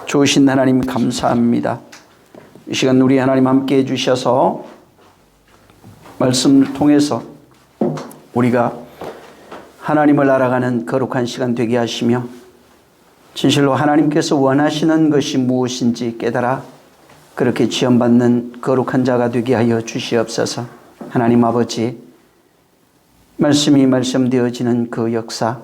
좋으신 하나님 감사합니다. 이 시간 우리 하나님 함께 해주셔서 말씀을 통해서 우리가 하나님을 알아가는 거룩한 시간 되게 하시며 진실로 하나님께서 원하시는 것이 무엇인지 깨달아 그렇게 지원받는 거룩한 자가 되게 하여 주시옵소서. 하나님 아버지, 말씀이 말씀되어지는 그 역사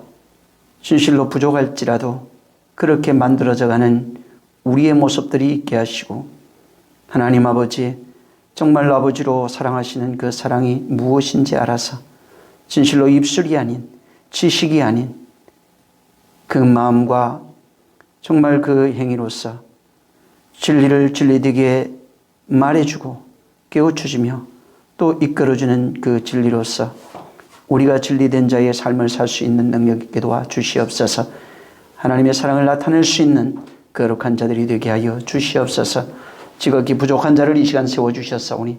진실로 부족할지라도 그렇게 만들어져가는 우리의 모습들이 있게 하시고, 하나님 아버지, 정말 아버지로 사랑하시는 그 사랑이 무엇인지 알아서 진실로 입술이 아닌, 지식이 아닌 그 마음과 정말 그 행위로서 진리를 진리되게 말해주고 깨우쳐주며 또 이끌어주는 그 진리로서 우리가 진리된 자의 삶을 살 수 있는 능력 있게 도와주시옵소서. 하나님의 사랑을 나타낼 수 있는 거룩한 자들이 되게 하여 주시옵소서. 지극히 부족한 자를 이 시간 세워주셨사오니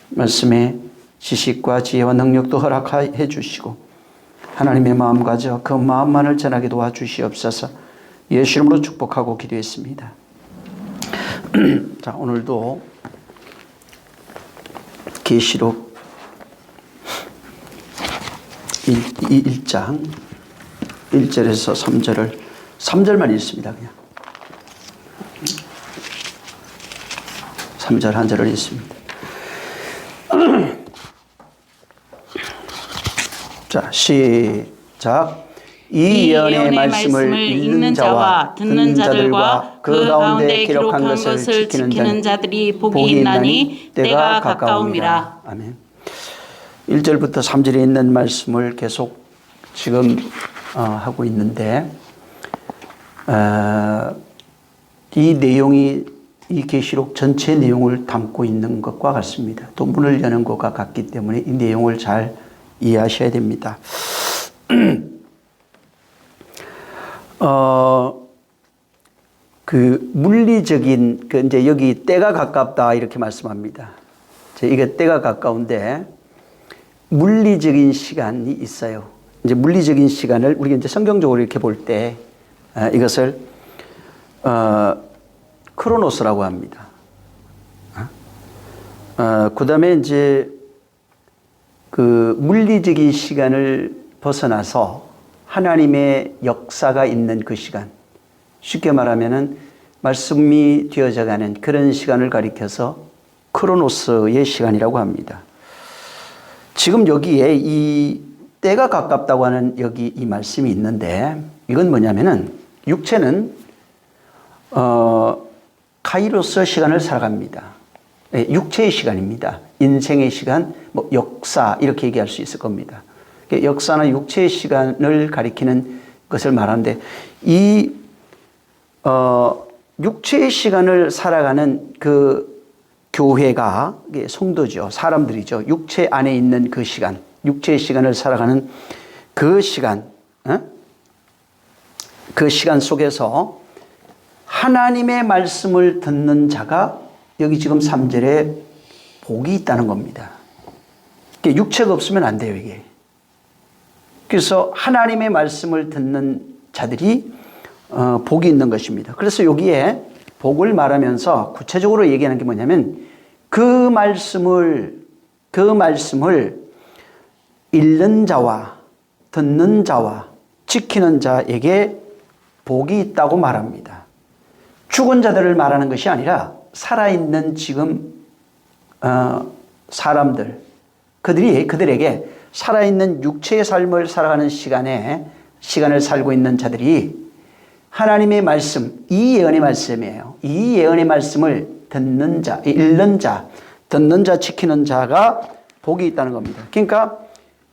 말씀에 지식과 지혜와 능력도 허락해 주시고 하나님의 마음 가져 그 마음만을 전하게 도와주시옵소서. 예수 이름으로 축복하고 기도했습니다. 자, 오늘도 계시록 1장 1절에서 3절만 읽습니다. 그냥 3절 한 절을 읽습니다. 자, 시작. 이 예언의 말씀을 읽는 자와 듣는 자들과 그 가운데 기록한 것을 지키는 자들이 복이 있나니 때가 가까움이라. 아멘. 1절부터 3절에 있는 말씀을 계속 지금 하고 있는데, 이 내용이 이 계시록 전체 내용을 담고 있는 것과 같습니다. 또 문을 여는 것과 같기 때문에 이 내용을 잘 이해하셔야 됩니다. 그 물리적인 이제 여기 때가 가깝다 이렇게 말씀합니다. 이게 때가 가까운데 물리적인 시간이 있어요. 이제 물리적인 시간을 우리가 이제 성경적으로 이렇게 볼 때 이것을 크로노스라고 합니다. 그 다음에 이제 그 물리적인 시간을 벗어나서 하나님의 역사가 있는 그 시간, 쉽게 말하면은 말씀이 되어져가는 그런 시간을 가리켜서 크로노스의 시간이라고 합니다. 지금 여기에 이 때가 가깝다고 하는 여기 이 말씀이 있는데, 이건 뭐냐면은 육체는 카이로스 시간을 살아갑니다. 육체의 시간입니다. 인생의 시간, 뭐 역사 이렇게 얘기할 수 있을 겁니다. 역사나 육체의 시간을 가리키는 것을 말하는데, 이 육체의 시간을 살아가는 그 교회가 성도죠. 사람들이죠. 육체 안에 있는 그 시간, 육체의 시간을 살아가는 그 시간, 그 시간 속에서 하나님의 말씀을 듣는 자가 여기 지금 3절에 복이 있다는 겁니다. 육체가 없으면 안 돼요, 이게. 그래서 하나님의 말씀을 듣는 자들이 복이 있는 것입니다. 그래서 여기에 복을 말하면서 구체적으로 얘기하는 게 뭐냐면 그 말씀을 읽는 자와 듣는 자와 지키는 자에게 복이 있다고 말합니다. 죽은 자들을 말하는 것이 아니라 살아있는 지금 사람들, 그들에게 살아있는 육체의 삶을 살아가는 시간을 살고 있는 자들이 하나님의 말씀, 이 예언의 말씀이에요. 이 예언의 말씀을 듣는 자, 읽는 자, 듣는 자, 지키는 자가 복이 있다는 겁니다. 그러니까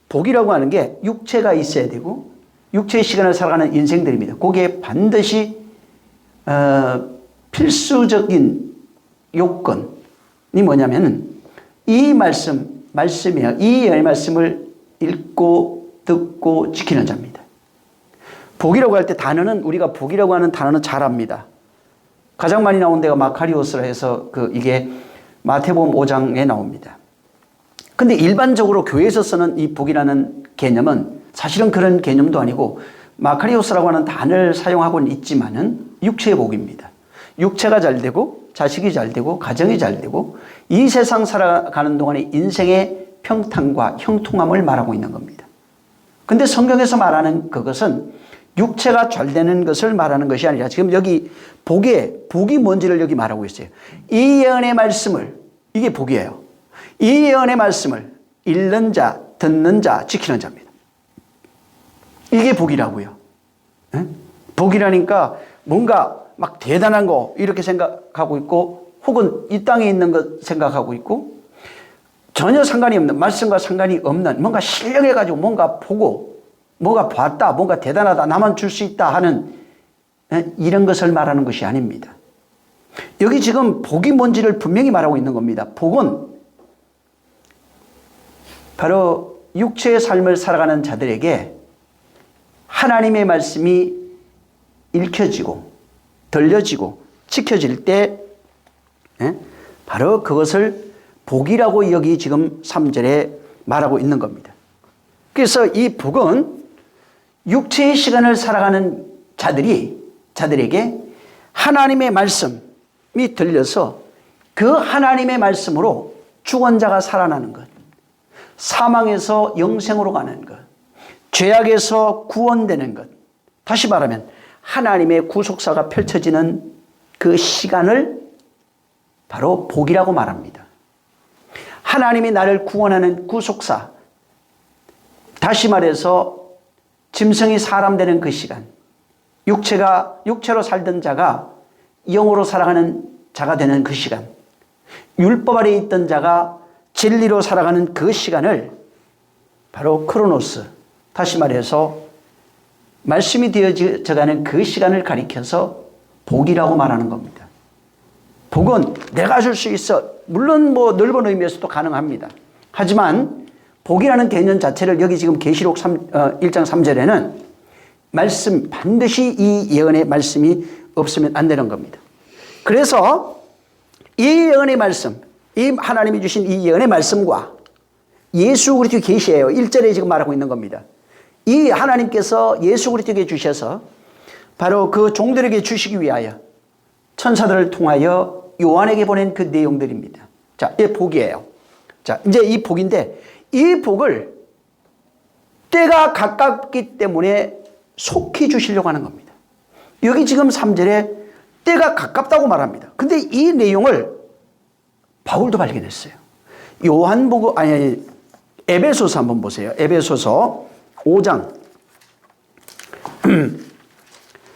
복이라고 하는 게 육체가 있어야 되고 육체의 시간을 살아가는 인생들입니다. 거기에 반드시 필수적인 요건이 뭐냐면 이 말씀이에요. 이 예언의 말씀을 읽고 듣고 지키는 자입니다. 복이라고 할 때 단어는 우리가 복이라고 하는 단어는 잘 압니다. 가장 많이 나온 데가 마카리오스라 해서 이게 마태복음 5장에 나옵니다. 근데 일반적으로 교회에서 쓰는 이 복이라는 개념은 사실은 그런 개념도 아니고 마카리오스라고 하는 단어를 사용하고는 있지만은 육체의 복입니다. 육체가 잘 되고 자식이 잘 되고 가정이 잘 되고 이 세상 살아가는 동안의 인생의 평탄과 형통함을 말하고 있는 겁니다. 근데 성경에서 말하는 그것은 육체가 잘 되는 것을 말하는 것이 아니라 지금 여기 복이 뭔지를 여기 말하고 있어요. 이 예언의 말씀을, 이게 복이에요. 이 예언의 말씀을 읽는 자, 듣는 자, 지키는 자입니다. 이게 복이라고요. 네? 복이라니까 뭔가 막 대단한 거 이렇게 생각하고 있고 혹은 이 땅에 있는 것 생각하고 있고 전혀 상관이 없는, 말씀과 상관이 없는 뭔가 신령해가지고 뭔가 보고 뭔가 봤다, 뭔가 대단하다, 나만 줄 수 있다 하는 이런 것을 말하는 것이 아닙니다. 여기 지금 복이 뭔지를 분명히 말하고 있는 겁니다. 복은 바로 육체의 삶을 살아가는 자들에게 하나님의 말씀이 읽혀지고 들려지고 지켜질 때 바로 그것을 복이라고 여기 지금 3절에 말하고 있는 겁니다. 그래서 이 복은 육체의 시간을 살아가는 자들에게 하나님의 말씀이 들려서 그 하나님의 말씀으로 죽은 자가 살아나는 것, 사망에서 영생으로 가는 것, 죄악에서 구원되는 것, 다시 말하면 하나님의 구속사가 펼쳐지는 그 시간을 바로 복이라고 말합니다. 하나님이 나를 구원하는 구속사, 다시 말해서 짐승이 사람 되는 그 시간, 육체로 살던 자가 영으로 살아가는 자가 되는 그 시간, 율법 아래 있던 자가 진리로 살아가는 그 시간을 바로 크로노스, 다시 말해서 말씀이 되어져가는 그 시간을 가리켜서 복이라고 말하는 겁니다. 복은 내가 줄 수 있어. 물론 뭐 넓은 의미에서도 가능합니다. 하지만 복이라는 개념 자체를 여기 지금 계시록 1장 3절에는 말씀, 반드시 이 예언의 말씀이 없으면 안 되는 겁니다. 그래서 이 예언의 말씀, 이 하나님이 주신 이 예언의 말씀과 예수 그리스도의 계시예요. 1절에 지금 말하고 있는 겁니다. 이 하나님께서 예수 그리스도에게 주셔서 바로 그 종들에게 주시기 위하여 천사들을 통하여 요한에게 보낸 그 내용들입니다. 자, 이 복이에요. 자, 이제 이 복인데 이 복을 때가 가깝기 때문에 속히 주시려고 하는 겁니다. 여기 지금 3절에 때가 가깝다고 말합니다. 근데 이 내용을 바울도 발견했어요. 에베소서 한번 보세요. 에베소서 5장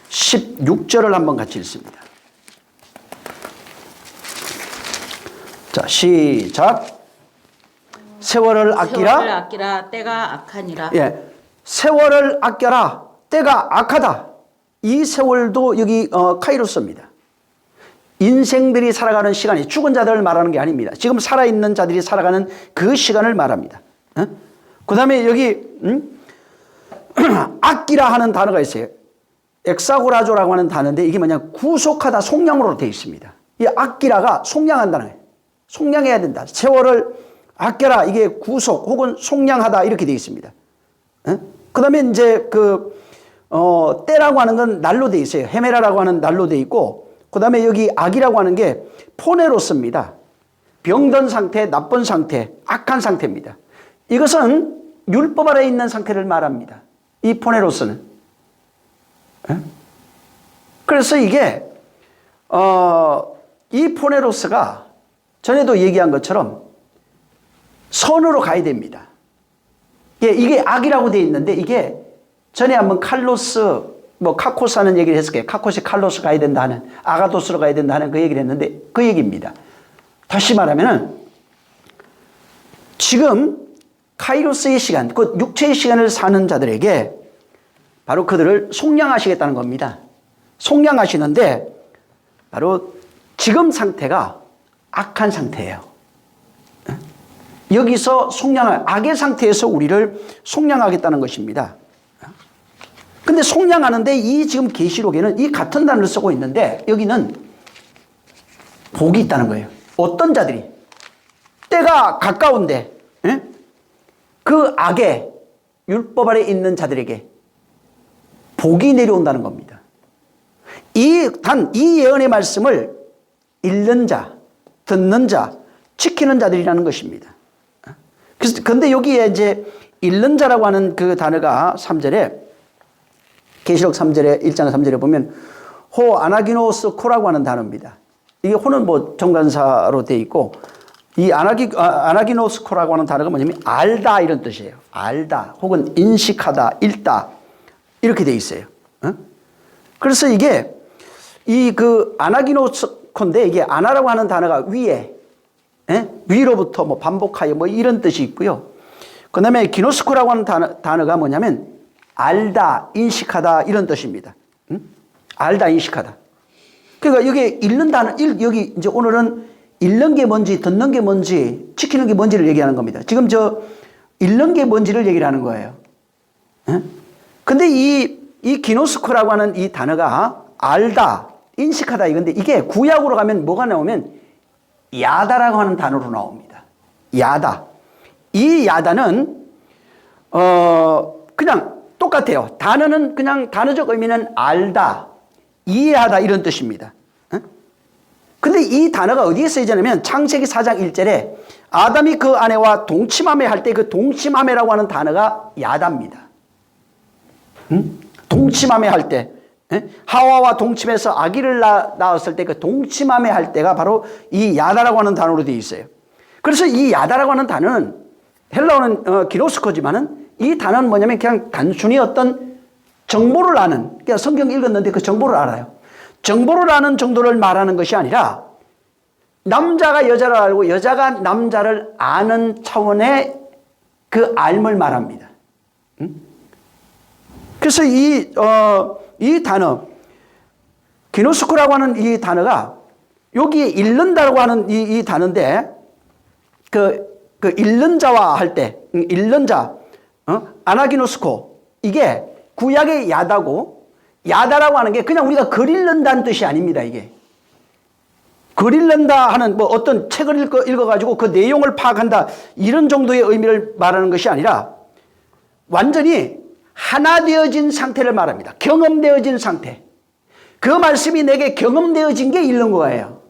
16절을 한번 같이 읽습니다. 자, 시작. 세월을 아끼라 때가 악하니라. 예, 세월을 아껴라. 때가 악하다. 이 세월도 여기 카이로스입니다. 인생들이 살아가는 시간이 죽은 자들을 말하는 게 아닙니다. 지금 살아있는 자들이 살아가는 그 시간을 말합니다. 그 다음에 여기 아끼라 하는 단어가 있어요. 엑사고라조라고 하는 단어인데 이게 뭐냐, 구속하다, 속량으로 되어 있습니다. 이 아끼라가 속량한다는 거예요. 속량해야 된다. 세월을 아껴라, 이게 구속 혹은 속량하다 이렇게 되어 있습니다. 그 다음에 이제 때라고 하는 건 날로 되어 있어요. 헤메라라고 하는 날로 되어 있고, 그 다음에 여기 악이라고 하는 게 포네로스입니다. 병든 상태, 나쁜 상태, 악한 상태입니다. 이것은 율법 아래 있는 상태를 말합니다. 이 포네로스는. 그래서 이게 이 포네로스가 전에도 얘기한 것처럼 선으로 가야 됩니다. 이게 악이라고 되어 있는데 이게 전에 한번 카코스 하는 얘기를 했을게요. 카코스 칼로스 가야 된다 하는, 아가도스로 가야 된다 하는 그 얘기를 했는데 그 얘기입니다. 다시 말하면은 지금 카이로스의 시간, 그 육체의 시간을 사는 자들에게 바로 그들을 속량하시겠다는 겁니다. 속량하시는데 바로 지금 상태가 악한 상태예요. 여기서 악의 상태에서 우리를 속량하겠다는 것입니다. 근데 속량하는데 이 지금 계시록에는 이 같은 단어를 쓰고 있는데 여기는 복이 있다는 거예요. 어떤 자들이 때가 가까운데 그 악의 율법 아래 있는 자들에게 복이 내려온다는 겁니다. 이 예언의 말씀을 읽는 자, 듣는 자, 지키는 자들이라는 것입니다. 그래서 근데 여기에 이제 읽는 자라고 하는 그 단어가 3절에 계시록 3절에 1장 3절에 보면 호 아나기노스 코라고 하는 단어입니다. 이게 호는 뭐 정관사로 되어 있고 이 아나기노스 코라고 하는 단어가 뭐냐면 알다 이런 뜻이에요. 알다 혹은 인식하다, 읽다 이렇게 되어 있어요. 그래서 이게 이 그 아나기노스 코인데 이게 아나라고 하는 단어가 위에 위로부터 뭐 반복하여 뭐 이런 뜻이 있고요. 그 다음에 기노스코라고 하는 단어가 뭐냐면 알다, 인식하다 이런 뜻입니다. 알다, 인식하다. 그러니까 여기 읽는 단어, 여기 이제 오늘은 읽는 게 뭔지, 듣는 게 뭔지, 지키는 게 뭔지를 얘기하는 겁니다. 지금 저 읽는 게 뭔지를 얘기를 하는 거예요. 근데 이 기노스코라고 하는 이 단어가 알다, 인식하다 이건데 이게 구약으로 가면 뭐가 나오면 야다라고 하는 단어로 나옵니다. 야다. 이 야다는 그냥 똑같아요. 단어는 그냥 단어적 의미는 알다, 이해하다 이런 뜻입니다. 근데 이 단어가 어디에 쓰이냐면 창세기 4장 1절에 아담이 그 아내와 동침하며 할 때 그 동침하며라고 하는 단어가 야다입니다. 동침하며 할 때 하와와 동침해서 아기를 낳았을 때 그 동침하며 할 때가 바로 이 야다라고 하는 단어로 되어 있어요. 그래서 이 야다라고 하는 단어는 헬라어는 기노스코지만은 이 단어는 뭐냐면 그냥 단순히 어떤 정보를 아는, 그냥 성경 읽었는데 그 정보를 알아요. 정보를 아는 정도를 말하는 것이 아니라 남자가 여자를 알고 여자가 남자를 아는 차원의 그 알을 말합니다. 그래서 이 단어, 기노스코라고 하는 이 단어가 여기에 읽는다라고 하는 이 단어인데 그 읽는 자와 할 때, 읽는 자, 아나기노스코, 이게 구약의 야다고, 야다라고 하는 게 그냥 우리가 글 읽는다는 뜻이 아닙니다, 이게. 글 읽는다 하는 뭐 어떤 책을 읽어가지고 그 내용을 파악한다, 이런 정도의 의미를 말하는 것이 아니라 완전히 하나 되어진 상태를 말합니다. 경험되어진 상태. 그 말씀이 내게 경험되어진 게 읽는 거예요.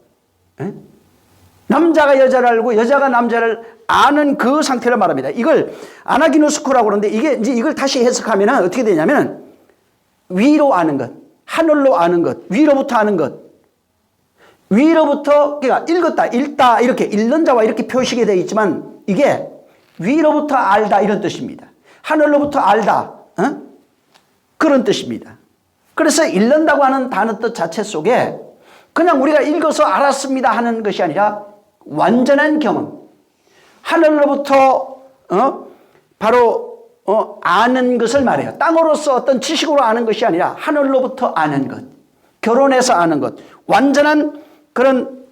남자가 여자를 알고 여자가 남자를 아는 그 상태를 말합니다. 이걸 아나기노스코라고 그러는데 이걸 다시 해석하면 어떻게 되냐면 위로 아는 것, 하늘로 아는 것, 위로부터 아는 것. 위로부터 그러니까 읽었다, 읽다 이렇게 읽는 자와 이렇게 표시가 되어 있지만 이게 위로부터 알다 이런 뜻입니다. 하늘로부터 알다 그런 뜻입니다. 그래서 읽는다고 하는 단어 뜻 자체 속에 그냥 우리가 읽어서 알았습니다 하는 것이 아니라 완전한 경험, 하늘로부터 바로 아는 것을 말해요. 땅으로서 어떤 지식으로 아는 것이 아니라 하늘로부터 아는 것, 결혼해서 아는 것, 완전한 그런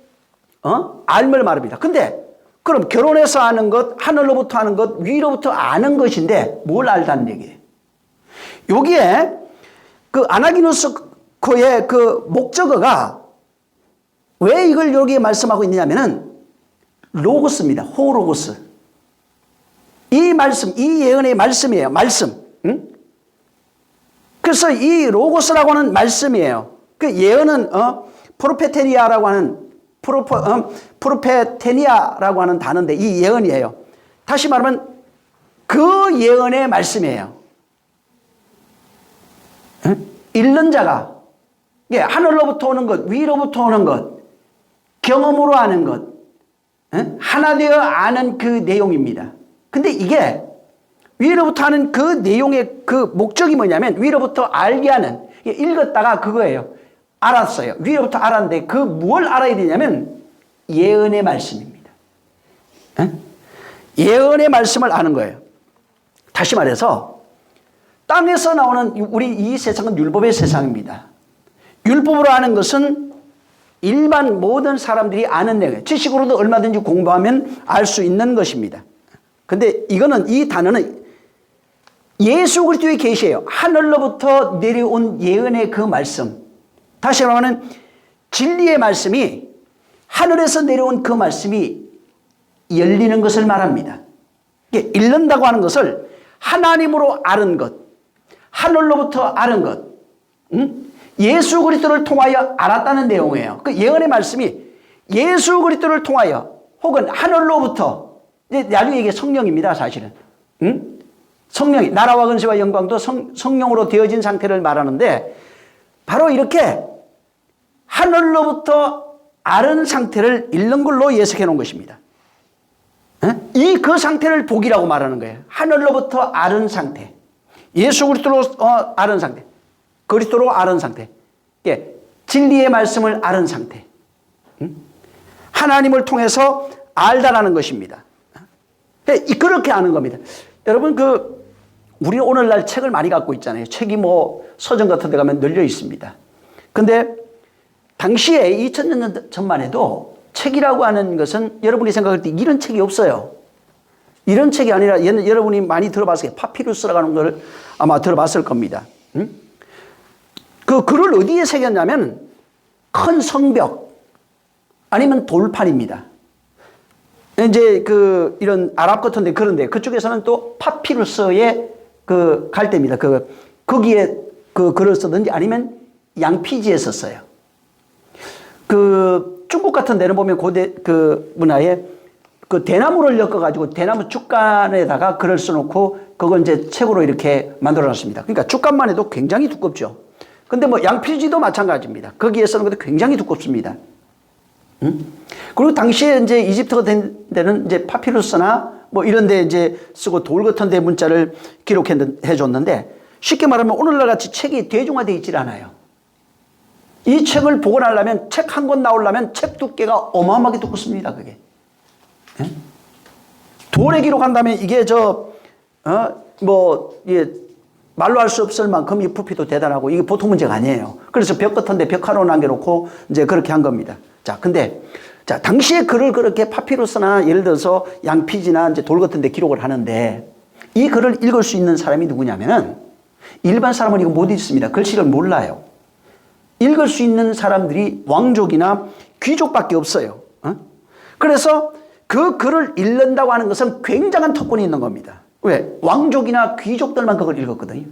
알을 말합니다. 근데 그럼 결혼해서 아는 것, 하늘로부터 아는 것, 위로부터 아는 것인데 뭘 알다는 얘기예요. 여기에 그 아나기노스코의 그 목적어가 왜 이걸 여기에 말씀하고 있느냐면은 로고스입니다. 호로고스. 이 말씀, 이 예언의 말씀이에요. 말씀. 그래서 이 로고스라고 하는 말씀이에요. 그 예언은 프로페테니아라고 하는 프로페테니아라고 하는 단어인데 이 예언이에요. 다시 말하면 그 예언의 말씀이에요. 읽는 자가 하늘로부터 오는 것, 위로부터 오는 것, 경험으로 아는 것, 하나 되어 아는 그 내용입니다. 근데 이게 위로부터 하는 그 내용의 그 목적이 뭐냐면 위로부터 알게 하는, 읽었다가 그거예요. 알았어요. 위로부터 알았는데 그 무엇을 알아야 되냐면 예언의 말씀입니다. 예언의 말씀을 아는 거예요. 다시 말해서 땅에서 나오는 우리 이 세상은 율법의 세상입니다. 율법으로 아는 것은 일반 모든 사람들이 아는 내용, 지식으로도 얼마든지 공부하면 알 수 있는 것입니다. 근데 이거는 이 단어는 예수 그리스도의 계시예요. 하늘로부터 내려온 예언의 그 말씀. 다시 말하면 진리의 말씀이 하늘에서 내려온 그 말씀이 열리는 것을 말합니다. 읽는다고 하는 것을 하나님으로 아는 것, 하늘로부터 아는 것, 예수 그리스도를 통하여 알았다는 내용이에요. 그 예언의 말씀이 예수 그리스도를 통하여 혹은 하늘로부터, 이제 나중에 이게 성령입니다, 사실은. 응? 성령이, 나라와 근세와 영광도 성령으로 되어진 상태를 말하는데, 바로 이렇게 하늘로부터 아는 상태를 읽는 걸로 예석해 놓은 것입니다. 이 그 상태를 복이라고 말하는 거예요. 하늘로부터 아는 상태. 예수 그리스도로 아는 상태. 그리스도로 아는 상태. 예, 진리의 말씀을 아는 상태. 하나님을 통해서 알다라는 것입니다. 그렇게 아는 겁니다. 여러분, 우리 오늘날 책을 많이 갖고 있잖아요. 책이 뭐 서점 같은 데 가면 널려 있습니다. 근데 당시에 2000년 전만 해도 책이라고 하는 것은 여러분이 생각할 때 이런 책이 없어요. 이런 책이 아니라 여러분이 많이 들어봤을 거예요. 파피루스라고 하는 걸 아마 들어봤을 겁니다. 그 글을 어디에 새겼냐면 큰 성벽 아니면 돌판입니다. 이제 이런 아랍 같은데 그런데 그쪽에서는 또 파피루스의 갈대입니다. 거기에 글을 쓰든지 아니면 양피지에 썼어요. 중국 같은 데는 보면 고대 문화에 대나무를 엮어가지고 대나무 죽간에다가 글을 써놓고 그걸 이제 책으로 이렇게 만들어 놨습니다. 그러니까 죽간만 해도 굉장히 두껍죠. 근데 뭐 양피지도 마찬가지입니다. 거기에 쓰는 것도 굉장히 두껍습니다. 그리고 당시에 이제 이집트 같은 데는 이제 파피루스나 뭐 이런 데 이제 쓰고 돌 같은 데 문자를 기록해 줬는데 쉽게 말하면 오늘날 같이 책이 대중화되어 있질 않아요. 이 책을 복원하려면 책 한 권 나오려면 책 두께가 어마어마하게 두껍습니다. 그게. 예? 돌에 기록한다면 이게 말로 할 수 없을 만큼 이 부피도 대단하고 이게 보통 문제가 아니에요. 그래서 벽 같은 데 벽 하나 남겨놓고 이제 그렇게 한 겁니다. 당시에 글을 그렇게 파피루스나 예를 들어서 양피지나 이제 돌 같은 데 기록을 하는데 이 글을 읽을 수 있는 사람이 누구냐면은 일반 사람은 이거 못 읽습니다. 글씨를 몰라요. 읽을 수 있는 사람들이 왕족이나 귀족밖에 없어요. 그래서 그 글을 읽는다고 하는 것은 굉장한 특권이 있는 겁니다. 왜? 왕족이나 귀족들만 그걸 읽었거든요.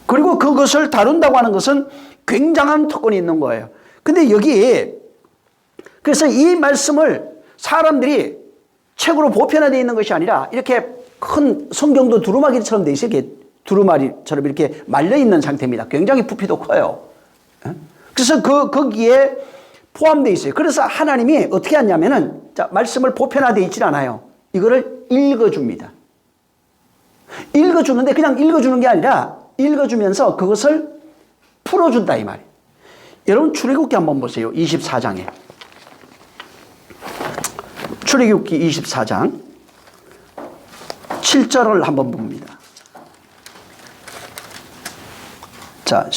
그리고 그것을 다룬다고 하는 것은 굉장한 특권이 있는 거예요. 근데 그래서 이 말씀을 사람들이 책으로 보편화되어 있는 것이 아니라 이렇게 큰 성경도 두루마기처럼 돼 있어요. 이렇게 두루마리처럼 이렇게 말려 있는 상태입니다. 굉장히 부피도 커요. 그래서 거기에 포함되어 있어요. 그래서 하나님이 어떻게 하냐면은 말씀을 보편화되어 있질 않아요. 이거를 읽어줍니다. 읽어주는데 그냥 읽어주는 게 아니라 읽어주면서 그것을 풀어준다 이 말이에요. 여러분 출애굽기 한번 보세요. 24장에. 출애굽기 24장 7절을 한번 봅니다. 자,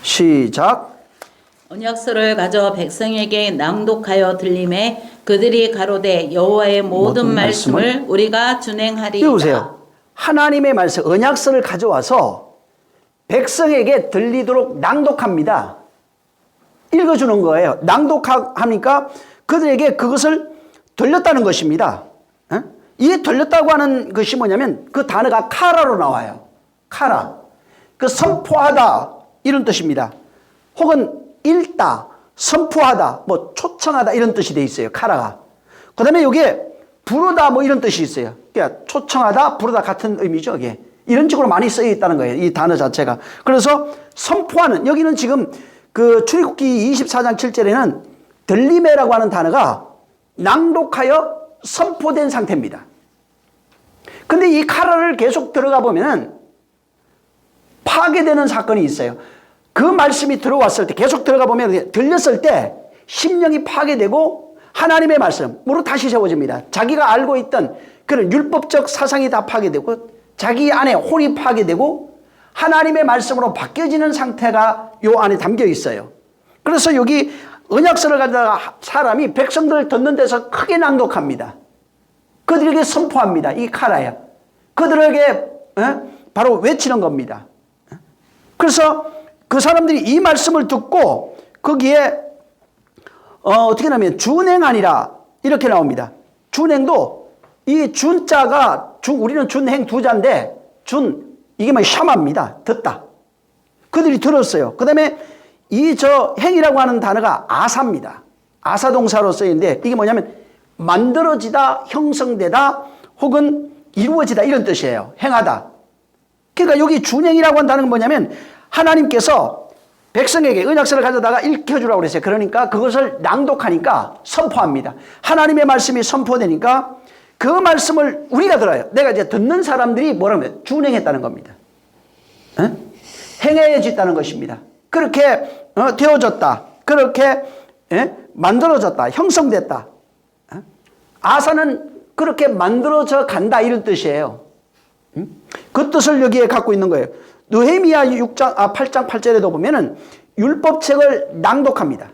시작. 언약서를 가져 백성에게 낭독하여 들림에 그들이 가로되 여호와의 모든 말씀을 우리가 준행하리이다. 보세요. 하나님의 말씀, 언약서를 가져와서 백성에게 들리도록 낭독합니다. 읽어주는 거예요. 낭독하니까 그들에게 그것을 들렸다는 것입니다. 이 들렸다고 하는 것이 뭐냐면 그 단어가 카라로 나와요. 카라. 선포하다 이런 뜻입니다. 혹은 읽다, 선포하다, 뭐 초청하다 이런 뜻이 돼 있어요. 카라가. 그 다음에 여기에 부르다 뭐 이런 뜻이 있어요. 그러니까 초청하다, 부르다 같은 의미죠. 이게. 이런 식으로 많이 쓰여 있다는 거예요. 이 단어 자체가. 그래서 선포하는, 여기는 지금 출애굽기 24장 7절에는 들리메라고 하는 단어가 낭독하여 선포된 상태입니다. 근데 이 카라를 계속 들어가 보면은 파괴되는 사건이 있어요. 그 말씀이 들어왔을 때 계속 들어가 보면 들렸을 때 심령이 파괴되고 하나님의 말씀으로 다시 세워집니다. 자기가 알고 있던 그런 율법적 사상이 다 파괴되고 자기 안에 혼이 파괴되고 하나님의 말씀으로 바뀌어지는 상태가 요 안에 담겨 있어요. 그래서 여기 언약서를 가져다가 사람이 백성들을 듣는 데서 크게 낭독합니다. 그들에게 선포합니다. 이 카라야. 그들에게 바로 외치는 겁니다. 그래서 그 사람들이 이 말씀을 듣고 거기에 어떻게 나면 준행하니라 이렇게 나옵니다. 준행도 이 준자가 우리는 준행 두 자인데 이게 뭐 샤마입니다. 듣다. 그들이 들었어요. 그 다음에 행이라고 하는 단어가 아사입니다. 아사 동사로 쓰이는데 이게 뭐냐면 만들어지다, 형성되다, 혹은 이루어지다 이런 뜻이에요. 행하다. 그러니까 여기 준행이라고 한다는 건 뭐냐면 하나님께서 백성에게 언약서를 가져다가 읽혀주라고 그랬어요. 그러니까 그것을 낭독하니까 선포합니다. 하나님의 말씀이 선포되니까 그 말씀을 우리가 들어요. 내가 이제 듣는 사람들이 뭐라고 해요? 준행했다는 겁니다. 행해졌다는 것입니다. 그렇게 되어졌다. 그렇게 만들어졌다. 형성됐다. 아사는 그렇게 만들어져 간다 이런 뜻이에요. 그 뜻을 여기에 갖고 있는 거예요. 느헤미야 8장 8절에도 보면은 율법책을 낭독합니다.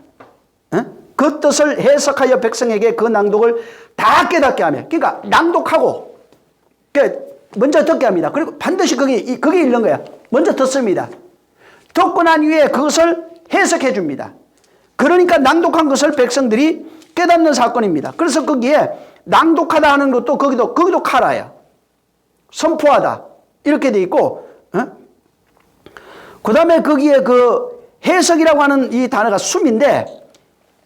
그 뜻을 해석하여 백성에게 그 낭독을 다 깨닫게 하며, 그러니까 낭독하고 먼저 듣게 합니다. 그리고 반드시 그게 읽는 거야. 먼저 듣습니다. 듣고 난 후에 그것을 해석해 줍니다. 그러니까 낭독한 것을 백성들이 깨닫는 사건입니다. 그래서 거기에 낭독하다 하는 것도 거기도 카라예요. 선포하다 이렇게 돼 있고, 그 다음에 거기에 그 해석이라고 하는 이 단어가 숨인데,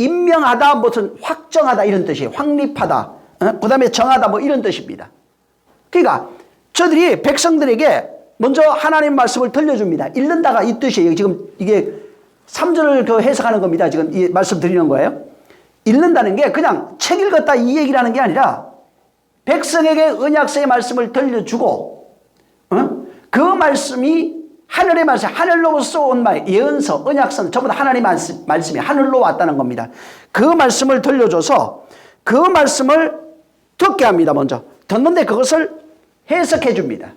임명하다, 무슨 확정하다 이런 뜻이에요. 확립하다, 그 다음에 정하다 뭐 이런 뜻입니다. 그러니까 저들이 백성들에게 먼저 하나님 말씀을 들려줍니다. 읽는다가 이 뜻이에요. 지금 이게 3절을 그 해석하는 겁니다. 지금 이 말씀 드리는 거예요. 읽는다는 게 그냥 책 읽었다 이 얘기라는 게 아니라 백성에게 언약서의 말씀을 들려주고, 그 말씀이 하늘의 말씀, 하늘로부터 온 말, 예언서, 언약서는 전부 다 하나님의 말씀이 하늘로 왔다는 겁니다. 그 말씀을 들려줘서 그 말씀을 듣게 합니다. 먼저 듣는데 그것을 해석해 줍니다.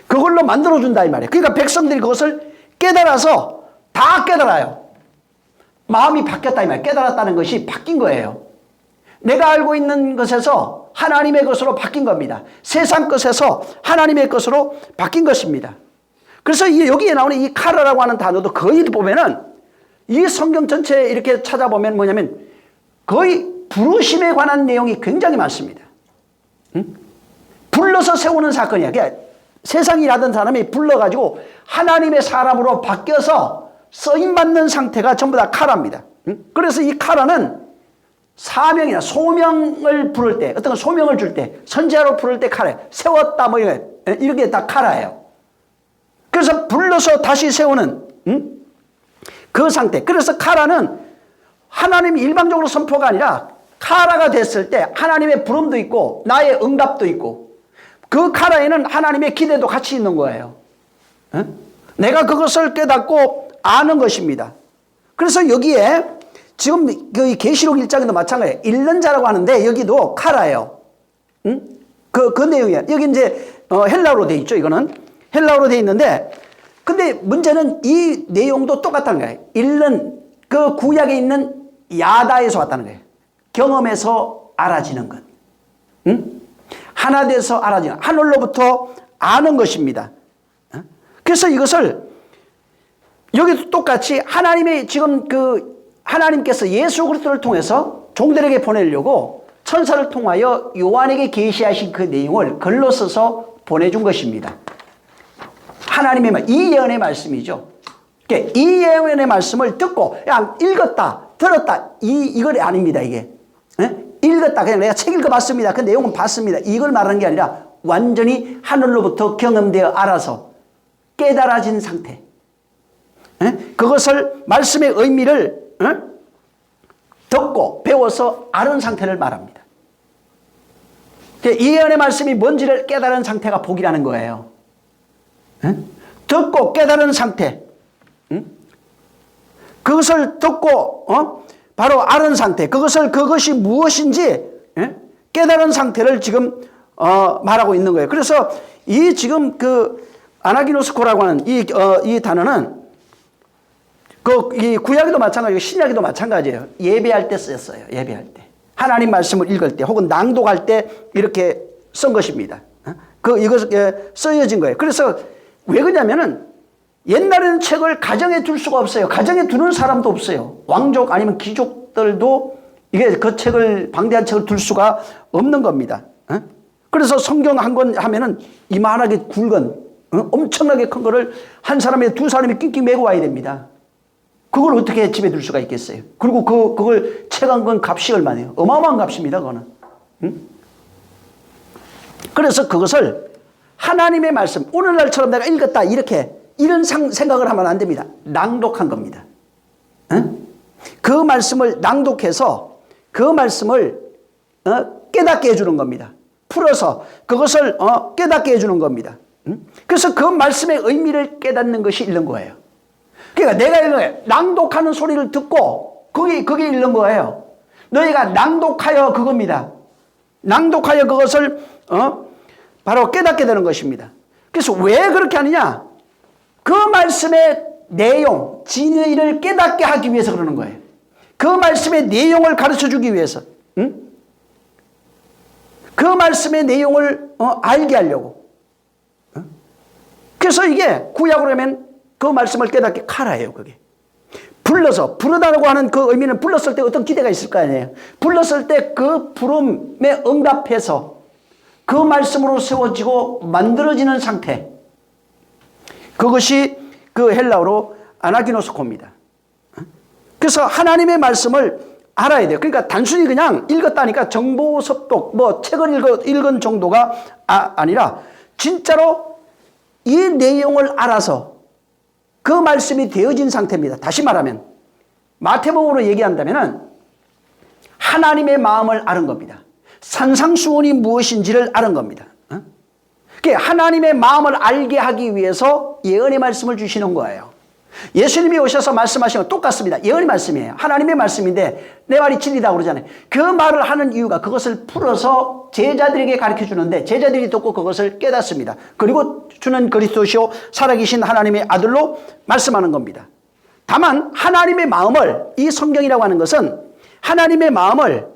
그걸로 만들어준다 이 말이에요. 그러니까 백성들이 그것을 깨달아서 다 깨달아요. 마음이 바뀌었다 이 말이에요. 깨달았다는 것이 바뀐 거예요. 내가 알고 있는 것에서 하나님의 것으로 바뀐 겁니다. 세상 것에서 하나님의 것으로 바뀐 것입니다. 그래서 여기에 나오는 이 카라라고 하는 단어도 거의 보면은 이 성경 전체에 이렇게 찾아보면 뭐냐면 거의 부르심에 관한 내용이 굉장히 많습니다. 불러서 세우는 사건이야. 그러니까 세상에 일하던 사람이 불러가지고 하나님의 사람으로 바뀌어서 쓰임받는 상태가 전부 다 카라입니다. 그래서 이 카라는 사명이나 소명을 부를 때, 어떤 소명을 줄 때, 선지자로 부를 때 카라예요. 세웠다 뭐 이렇게 다 카라예요. 그래서 불러서 다시 세우는 그 상태. 그래서 카라는 하나님이 일방적으로 선포가 아니라 카라가 됐을 때 하나님의 부름도 있고 나의 응답도 있고, 그 카라에는 하나님의 기대도 같이 있는 거예요. 내가 그것을 깨닫고 아는 것입니다. 그래서 여기에 지금 그 계시록 1장에도 마찬가지예요. 읽는 자라고 하는데 여기도 카라예요. 그 내용이에요. 여기 이제 헬라어로 돼 있죠. 이거는 헬라어로 돼 있는데, 근데 문제는 이 내용도 똑같다는 거예요. 읽는 그 구약에 있는 야다에서 왔다는 거예요. 경험에서 알아지는 것. 하나 돼서 알아지는, 하늘로부터 아는 것입니다. 그래서 이것을 여기도 똑같이 하나님의 지금 하나님께서 예수 그리스도를 통해서 종들에게 보내려고 천사를 통하여 요한에게 계시하신 그 내용을 글로 써서 보내준 것입니다. 하나님의 말, 이 예언의 말씀이죠. 이 예언의 말씀을 듣고 그냥 읽었다, 들었다, 이걸 아닙니다. 이게 읽었다, 그냥 내가 책 읽어봤습니다, 그 내용은 봤습니다, 이걸 말하는 게 아니라 완전히 하늘로부터 경험되어 알아서 깨달아진 상태, 그것을 말씀의 의미를 듣고 배워서 아는 상태를 말합니다. 이 예언의 말씀이 뭔지를 깨달은 상태가 복이라는 거예요. 듣고 깨달은 상태, 그것을 듣고 바로 아는 상태, 그것이 무엇인지 깨달은 상태를 지금 말하고 있는 거예요. 그래서 이 지금 그 아나기노스코라고 하는 이 단어는 이 구약에도 마찬가지고 신약에도 마찬가지예요. 예배할 때 쓰였어요. 예배할 때, 하나님 말씀을 읽을 때 혹은 낭독할 때 이렇게 쓴 것입니다. 이거 쓰여진 거예요. 그래서 왜 그러냐면은 옛날에는 책을 가정에 둘 수가 없어요. 가정에 두는 사람도 없어요. 왕족 아니면 귀족들도 이게 그 책을, 방대한 책을 둘 수가 없는 겁니다. 그래서 성경 한 권 하면은 이만하게 굵은 엄청나게 큰 거를 한 사람에 두 사람이 낑낑 메고 와야 됩니다. 그걸 어떻게 집에 둘 수가 있겠어요? 그리고 그걸 책 한 권 값이 얼마네요? 어마어마한 값입니다, 그거는. 그래서 그것을 하나님의 말씀, 오늘날처럼 내가 읽었다, 이런 생각을 하면 안 됩니다. 낭독한 겁니다. 그 말씀을 낭독해서 그 말씀을 깨닫게 해주는 겁니다. 풀어서 그것을 깨닫게 해주는 겁니다. 그래서 그 말씀의 의미를 깨닫는 것이 읽는 거예요. 그러니까 내가 읽는 거예요. 낭독하는 소리를 듣고 그게 읽는 거예요. 너희가 낭독하여 그겁니다. 낭독하여 그것을 바로 깨닫게 되는 것입니다. 그래서 왜 그렇게 하느냐? 그 말씀의 내용, 진리를 깨닫게 하기 위해서 그러는 거예요. 그 말씀의 내용을 가르쳐 주기 위해서. 그 말씀의 내용을 알게 하려고. 그래서 이게 구약으로 하면 그 말씀을 깨닫게 카라예요, 그게. 부르다라고 하는 그 의미는 불렀을 때 어떤 기대가 있을 거 아니에요. 불렀을 때 그 부름에 응답해서 그 말씀으로 세워지고 만들어지는 상태. 그것이 그 헬라어로 아나기노스코입니다. 그래서 하나님의 말씀을 알아야 돼요. 그러니까 단순히 그냥 읽었다니까 정보 습독, 책을 읽은 정도가 아니라 진짜로 이 내용을 알아서 그 말씀이 되어진 상태입니다. 다시 말하면 마태복음으로 얘기한다면 하나님의 마음을 아는 겁니다. 산상수훈이 무엇인지를 아는 겁니다. 하나님의 마음을 알게 하기 위해서 예언의 말씀을 주시는 거예요. 예수님이 오셔서 말씀하신 건 똑같습니다. 예언의 말씀이에요. 하나님의 말씀인데 내 말이 진리다 그러잖아요. 그 말을 하는 이유가 그것을 풀어서 제자들에게 가르쳐 주는데 제자들이 듣고 그것을 깨닫습니다. 그리고 주는 그리스도시요 살아계신 하나님의 아들로 말씀하는 겁니다. 다만 하나님의 마음을, 이 성경이라고 하는 것은 하나님의 마음을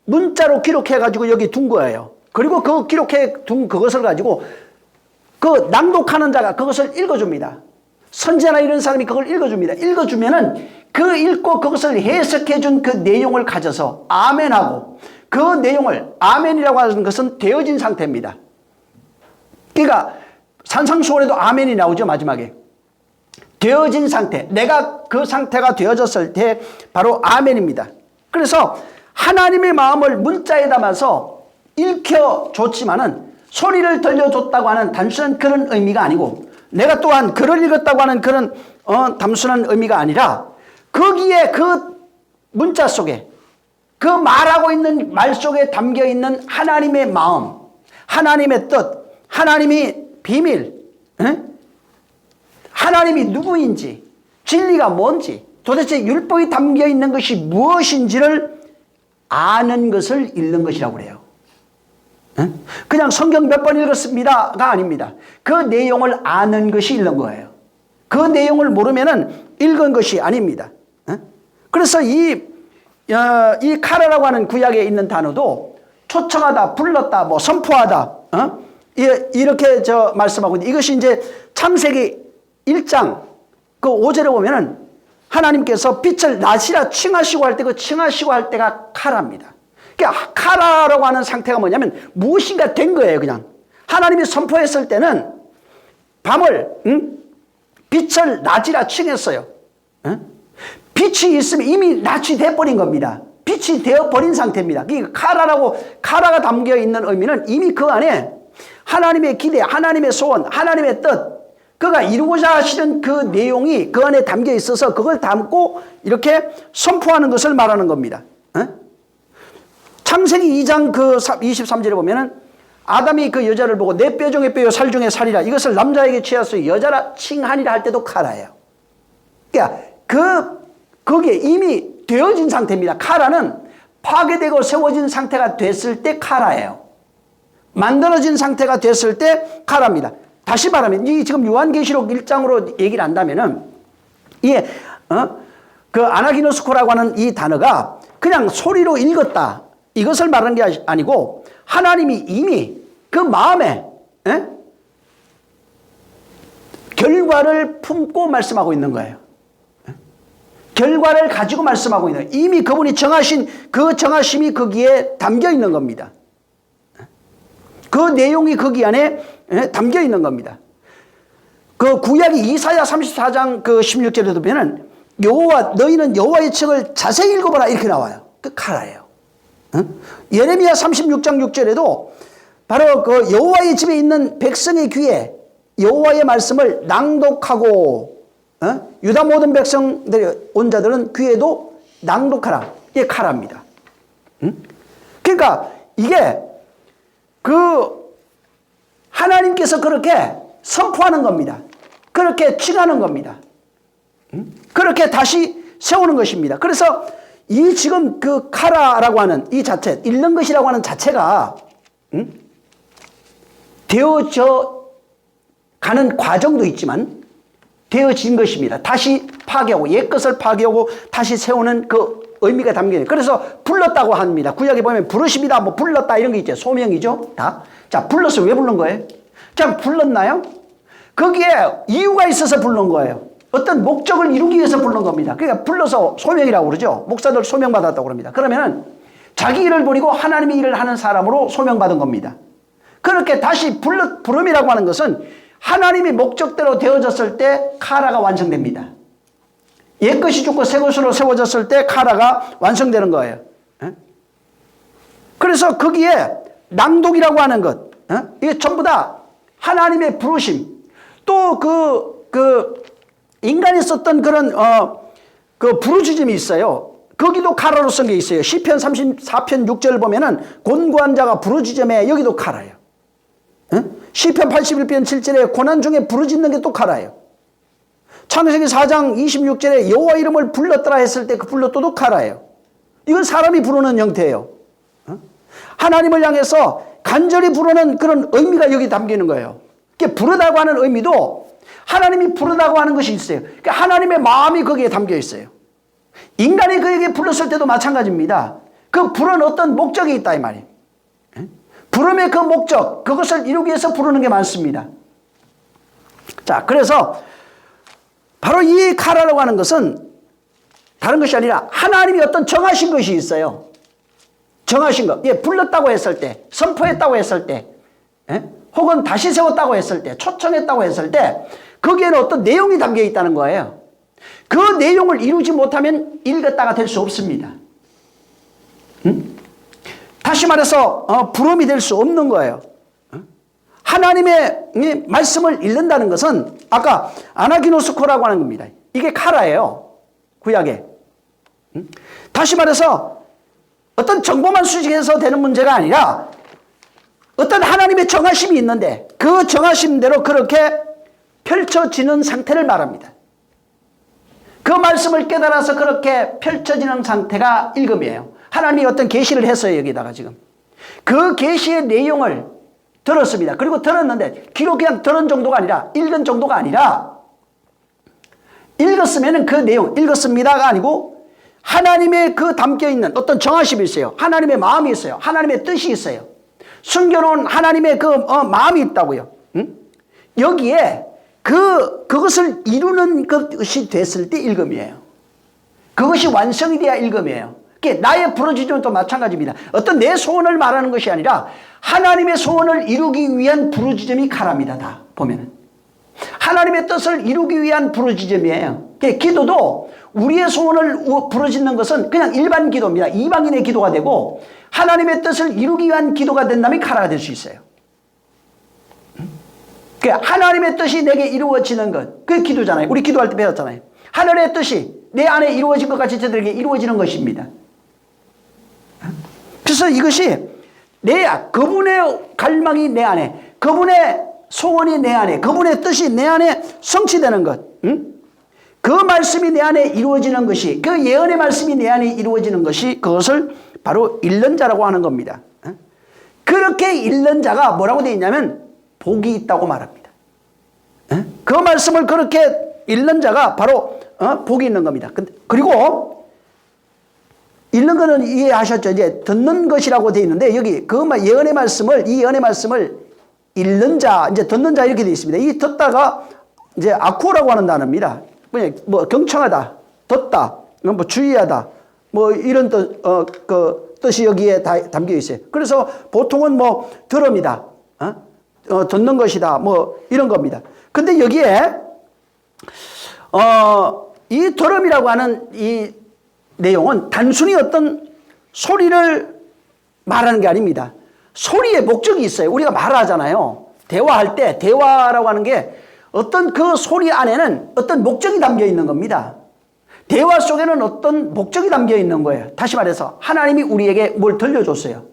문자로 기록해 가지고 여기 둔 거예요. 그리고 그 기록해 둔 그것을 가지고 그 낭독하는 자가 그것을 읽어줍니다. 선지자나 이런 사람이 그걸 읽어줍니다. 읽어주면은 그 읽고 그것을 해석해 준 그 내용을 가져서 아멘하고 그 내용을, 아멘이라고 하는 것은 되어진 상태입니다. 그러니까 산상수훈에도 아멘이 나오죠, 마지막에. 되어진 상태. 내가 그 상태가 되어졌을 때 바로 아멘입니다. 그래서 하나님의 마음을 문자에 담아서 읽혀줬지만은 소리를 들려줬다고 하는 단순한 그런 의미가 아니고 내가 또한 글을 읽었다고 하는 그런 단순한 의미가 아니라 거기에 그 문자 속에 그 말하고 있는 말 속에 담겨 있는 하나님의 마음, 하나님의 뜻, 하나님의 비밀, 하나님이 누구인지, 진리가 뭔지, 도대체 율법이 담겨 있는 것이 무엇인지를 아는 것을 읽는 것이라고 그래요. 그냥 성경 몇 번 읽었습니다가 아닙니다. 그 내용을 아는 것이 읽는 거예요. 그 내용을 모르면은 읽은 것이 아닙니다. 그래서 이 카라라고 하는 구약에 있는 단어도 초청하다, 불렀다, 선포하다, 이렇게 말씀하고 있는데 이것이 이제 창세기 1장 그 5절에 보면은 하나님께서 빛을 낮이라 칭하시고 할 때 그 칭하시고 할 때가 카라입니다. 그러니까 카라라고 하는 상태가 뭐냐면 무엇인가 된 거예요, 그냥. 하나님이 선포했을 때는 밤을, 빛을 낮이라 칭했어요. 빛이 있으면 이미 낮이 돼버린 겁니다. 빛이 되어버린 상태입니다. 카라가 담겨 있는 의미는 이미 그 안에 하나님의 기대, 하나님의 소원, 하나님의 뜻, 그가 이루고자 하시는 그 내용이 그 안에 담겨 있어서 그걸 담고 이렇게 선포하는 것을 말하는 겁니다. 창세기 2장 그 23절에 보면은 아담이 그 여자를 보고 내 뼈 중에 뼈요 살 중에 살이라 이것을 남자에게 취하여 여자라 칭하니라 할 때도 카라예요. 그러니까 그게 이미 되어진 상태입니다. 카라는 파괴되고 세워진 상태가 됐을 때 카라예요. 만들어진 상태가 됐을 때 카라입니다. 다시 말하면 이 지금 요한계시록 1장으로 얘기를 한다면은 이게 그 아나기노스코라고 하는 이 단어가 그냥 소리로 읽었다 이것을 말하는 게 아니고 하나님이 이미 그 마음에 결과를 품고 말씀하고 있는 거예요. 결과를 가지고 말씀하고 있는 거예요. 이미 그분이 정하신 그 정하심이 거기에 담겨 있는 겁니다. 그 내용이 거기 안에 담겨 있는 겁니다. 그 구약이 이사야 34장 그 16절에도 보면은 여호와 너희는 여호와의 책을 자세히 읽어보라 이렇게 나와요. 그 카라예요. 예레미야 36장 6절에도 바로 그 여호와의 집에 있는 백성의 귀에 여호와의 말씀을 낭독하고 유다 모든 백성들의 온 자들은 귀에도 낭독하라. 이게 카라입니다. 그러니까 이게 그 하나님께서 그렇게 선포하는 겁니다. 그렇게 칭하는 겁니다. 그렇게 다시 세우는 것입니다. 그래서 이 지금 그 카라라고 하는 이 자체, 읽는 것이라고 하는 자체가 되어져 가는 과정도 있지만 되어진 것입니다. 다시 파괴하고 옛 것을 파괴하고 다시 세우는 그 의미가 담겨 있는. 그래서 불렀다고 합니다. 구약에 보면 부르십니다. 뭐 불렀다 이런 게 있죠. 소명이죠. 다. 자, 불렀어. 왜 부른 거예요? 그냥 불렀나요? 거기에 이유가 있어서 부른 거예요. 어떤 목적을 이루기 위해서 부른 겁니다. 그러니까 불러서 소명이라고 그러죠. 목사들 소명받았다고 그럽니다. 그러면은 자기 일을 버리고 하나님의 일을 하는 사람으로 소명받은 겁니다. 그렇게 다시 부름이라고 하는 것은 하나님의 목적대로 되어졌을 때 카라가 완성됩니다. 옛 것이 죽고 새 것으로 세워졌을 때 카라가 완성되는 거예요. 그래서 거기에 낭독이라고 하는 것, 이게 전부 다 하나님의 부르심, 또 인간이 썼던 그런 그 부르짖음이 있어요. 거기도 카라로 쓴 게 있어요. 시편 34편 6절 보면은 곤고한 자가 부르짖음에 여기도 카라예요. 시편 81편 7절에 고난 중에 부르짖는 게 또 카라예요. 창세기 4장 26절에 여호와 이름을 불렀더라 했을 때 그 불렀도도 카라예요. 이건 사람이 부르는 형태예요. 하나님을 향해서 간절히 부르는 그런 의미가 여기 담기는 거예요. 부르다고 하는 의미도 하나님이 부르다고 하는 것이 있어요. 그러니까 하나님의 마음이 거기에 담겨 있어요. 인간이 그에게 불렀을 때도 마찬가지입니다. 그 부른 어떤 목적이 있다 이 말이에요. 부름의 그 목적, 그것을 이루기 위해서 부르는 게 많습니다. 자, 그래서 바로 이 카라라고 하는 것은 다른 것이 아니라 하나님이 어떤 정하신 것이 있어요. 정하신 것. 예, 불렀다고 했을 때, 선포했다고 했을 때, 혹은 다시 세웠다고 했을 때, 초청했다고 했을 때 거기에는 어떤 내용이 담겨 있다는 거예요. 그 내용을 이루지 못하면 읽었다가 될 수 없습니다. 다시 말해서 부름이 될 수 없는 거예요. 하나님의 말씀을 읽는다는 것은 아까 아나기노스코라고 하는 겁니다. 이게 카라예요. 구약에. 다시 말해서 어떤 정보만 수집해서 되는 문제가 아니라 어떤 하나님의 정하심이 있는데 그 정하심대로 그렇게 펼쳐지는 상태를 말합니다. 그 말씀을 깨달아서 그렇게 펼쳐지는 상태가 읽음이에요. 하나님이 어떤 계시를 했어요. 여기다가 지금. 그 계시의 내용을 들었습니다. 그리고 들었는데 귀로 그냥 들은 정도가 아니라 읽은 정도가 아니라 읽었으면 그 내용, 읽었습니다가 아니고 하나님의 그 담겨있는 어떤 정하심이 있어요. 하나님의 마음이 있어요. 하나님의 뜻이 있어요. 숨겨놓은 하나님의 그 마음이 있다고요. 여기에 그것을 이루는 것이 됐을 때 읽음이에요. 그것이 완성이 돼야 읽음이에요. 나의 부르짖음은 또 마찬가지입니다. 어떤 내 소원을 말하는 것이 아니라 하나님의 소원을 이루기 위한 부르짖음이 카라입니다. 다 보면은 하나님의 뜻을 이루기 위한 부르짖음이에요. 기도도 우리의 소원을 부르짖는 것은 그냥 일반 기도입니다. 이방인의 기도가 되고 하나님의 뜻을 이루기 위한 기도가 된다면 카라가 될 수 있어요. 하나님의 뜻이 내게 이루어지는 것, 그게 기도잖아요. 우리 기도할 때 배웠잖아요. 하늘의 뜻이 내 안에 이루어진 것 같이 저들에게 이루어지는 것입니다. 그래서 이것이 그분의 갈망이 내 안에, 그분의 소원이 내 안에, 그분의 뜻이 내 안에 성취되는 것, 그 말씀이 내 안에 이루어지는 것이, 그 예언의 말씀이 내 안에 이루어지는 것이 그것을 바로 읽는 자라고 하는 겁니다. 그렇게 읽는 자가 뭐라고 되어 있냐면 복이 있다고 말합니다. 그 말씀을 그렇게 읽는 자가 바로 복이 있는 겁니다. 그리고 읽는 거는 이해하셨죠? 이제 듣는 것이라고 되어 있는데 여기 그 예언의 말씀을, 이 예언의 말씀을 읽는 자, 이제 듣는 자 이렇게 되어 있습니다. 이 듣다가 이제 아쿠라고 하는 단어입니다. 뭐 경청하다, 듣다, 뭐 주의하다, 뭐 이런 뜻, 그 뜻이 여기에 다 담겨 있어요. 그래서 보통은 뭐 들음이다, 듣는 것이다. 뭐 이런 겁니다. 근데 여기에 이 들음이라고 하는 이 내용은 단순히 어떤 소리를 말하는 게 아닙니다. 소리의 목적이 있어요. 우리가 말하잖아요. 대화할 때 대화라고 하는 게 어떤 그 소리 안에는 어떤 목적이 담겨 있는 겁니다. 대화 속에는 어떤 목적이 담겨 있는 거예요. 다시 말해서 하나님이 우리에게 뭘 들려줬어요.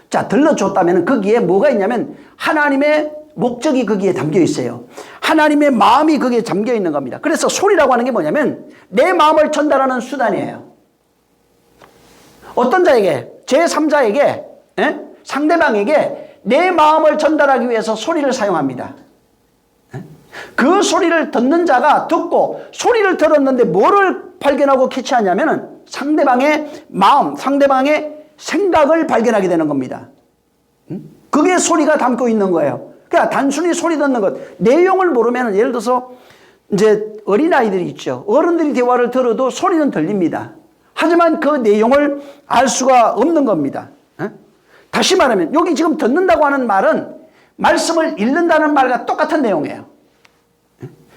자, 들려줬다면 거기에 뭐가 있냐면 하나님의 목적이 거기에 담겨 있어요. 하나님의 마음이 거기에 담겨 있는 겁니다. 그래서 소리라고 하는 게 뭐냐면 내 마음을 전달하는 수단이에요. 어떤 자에게, 제3자에게, 상대방에게 내 마음을 전달하기 위해서 소리를 사용합니다. 그 소리를 듣는 자가 듣고 소리를 들었는데 뭐를 발견하고 캐치하냐면 상대방의 마음, 상대방의 생각을 발견하게 되는 겁니다. 그게 소리가 담고 있는 거예요. 그러니까 단순히 소리 듣는 것, 내용을 모르면 예를 들어서 이제 어린아이들이 있죠. 어른들이 대화를 들어도 소리는 들립니다. 하지만 그 내용을 알 수가 없는 겁니다. 다시 말하면 여기 지금 듣는다고 하는 말은 말씀을 읽는다는 말과 똑같은 내용이에요.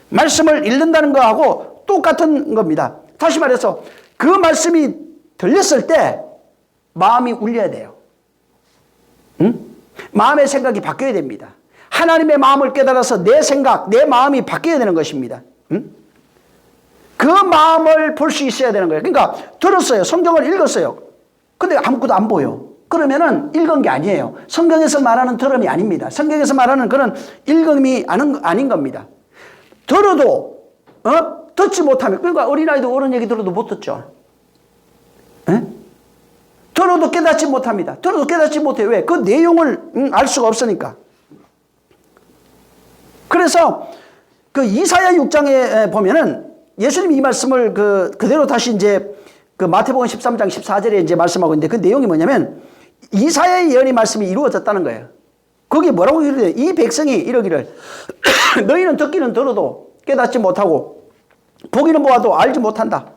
말씀을 읽는다는 거하고 똑같은 겁니다. 다시 말해서 그 말씀이 들렸을 때 마음이 울려야 돼요. 마음의 생각이 바뀌어야 됩니다. 하나님의 마음을 깨달아서 내 생각, 내 마음이 바뀌어야 되는 것입니다. 그 마음을 볼 수 있어야 되는 거예요. 그러니까 들었어요. 성경을 읽었어요. 근데 아무것도 안 보여. 그러면은 읽은 게 아니에요. 성경에서 말하는 들음이 아닙니다. 성경에서 말하는 그런 읽음이 아닌 겁니다. 들어도 듣지 못하면, 그러니까 어린아이도 어른 얘기 들어도 못 듣죠. 들어도 깨닫지 못합니다. 들어도 깨닫지 못해요. 왜? 그 내용을 알 수가 없으니까. 그래서 그 이사야 6장에 보면은 예수님이 이 말씀을 그대로 다시 이제 그 마태복음 13장 14절에 이제 말씀하고 있는데 그 내용이 뭐냐면 이사야의 예언의 말씀이 이루어졌다는 거예요. 거기 뭐라고 이르되 이 백성이 이러기를 너희는 듣기는 들어도 깨닫지 못하고 보기는 보아도 알지 못한다.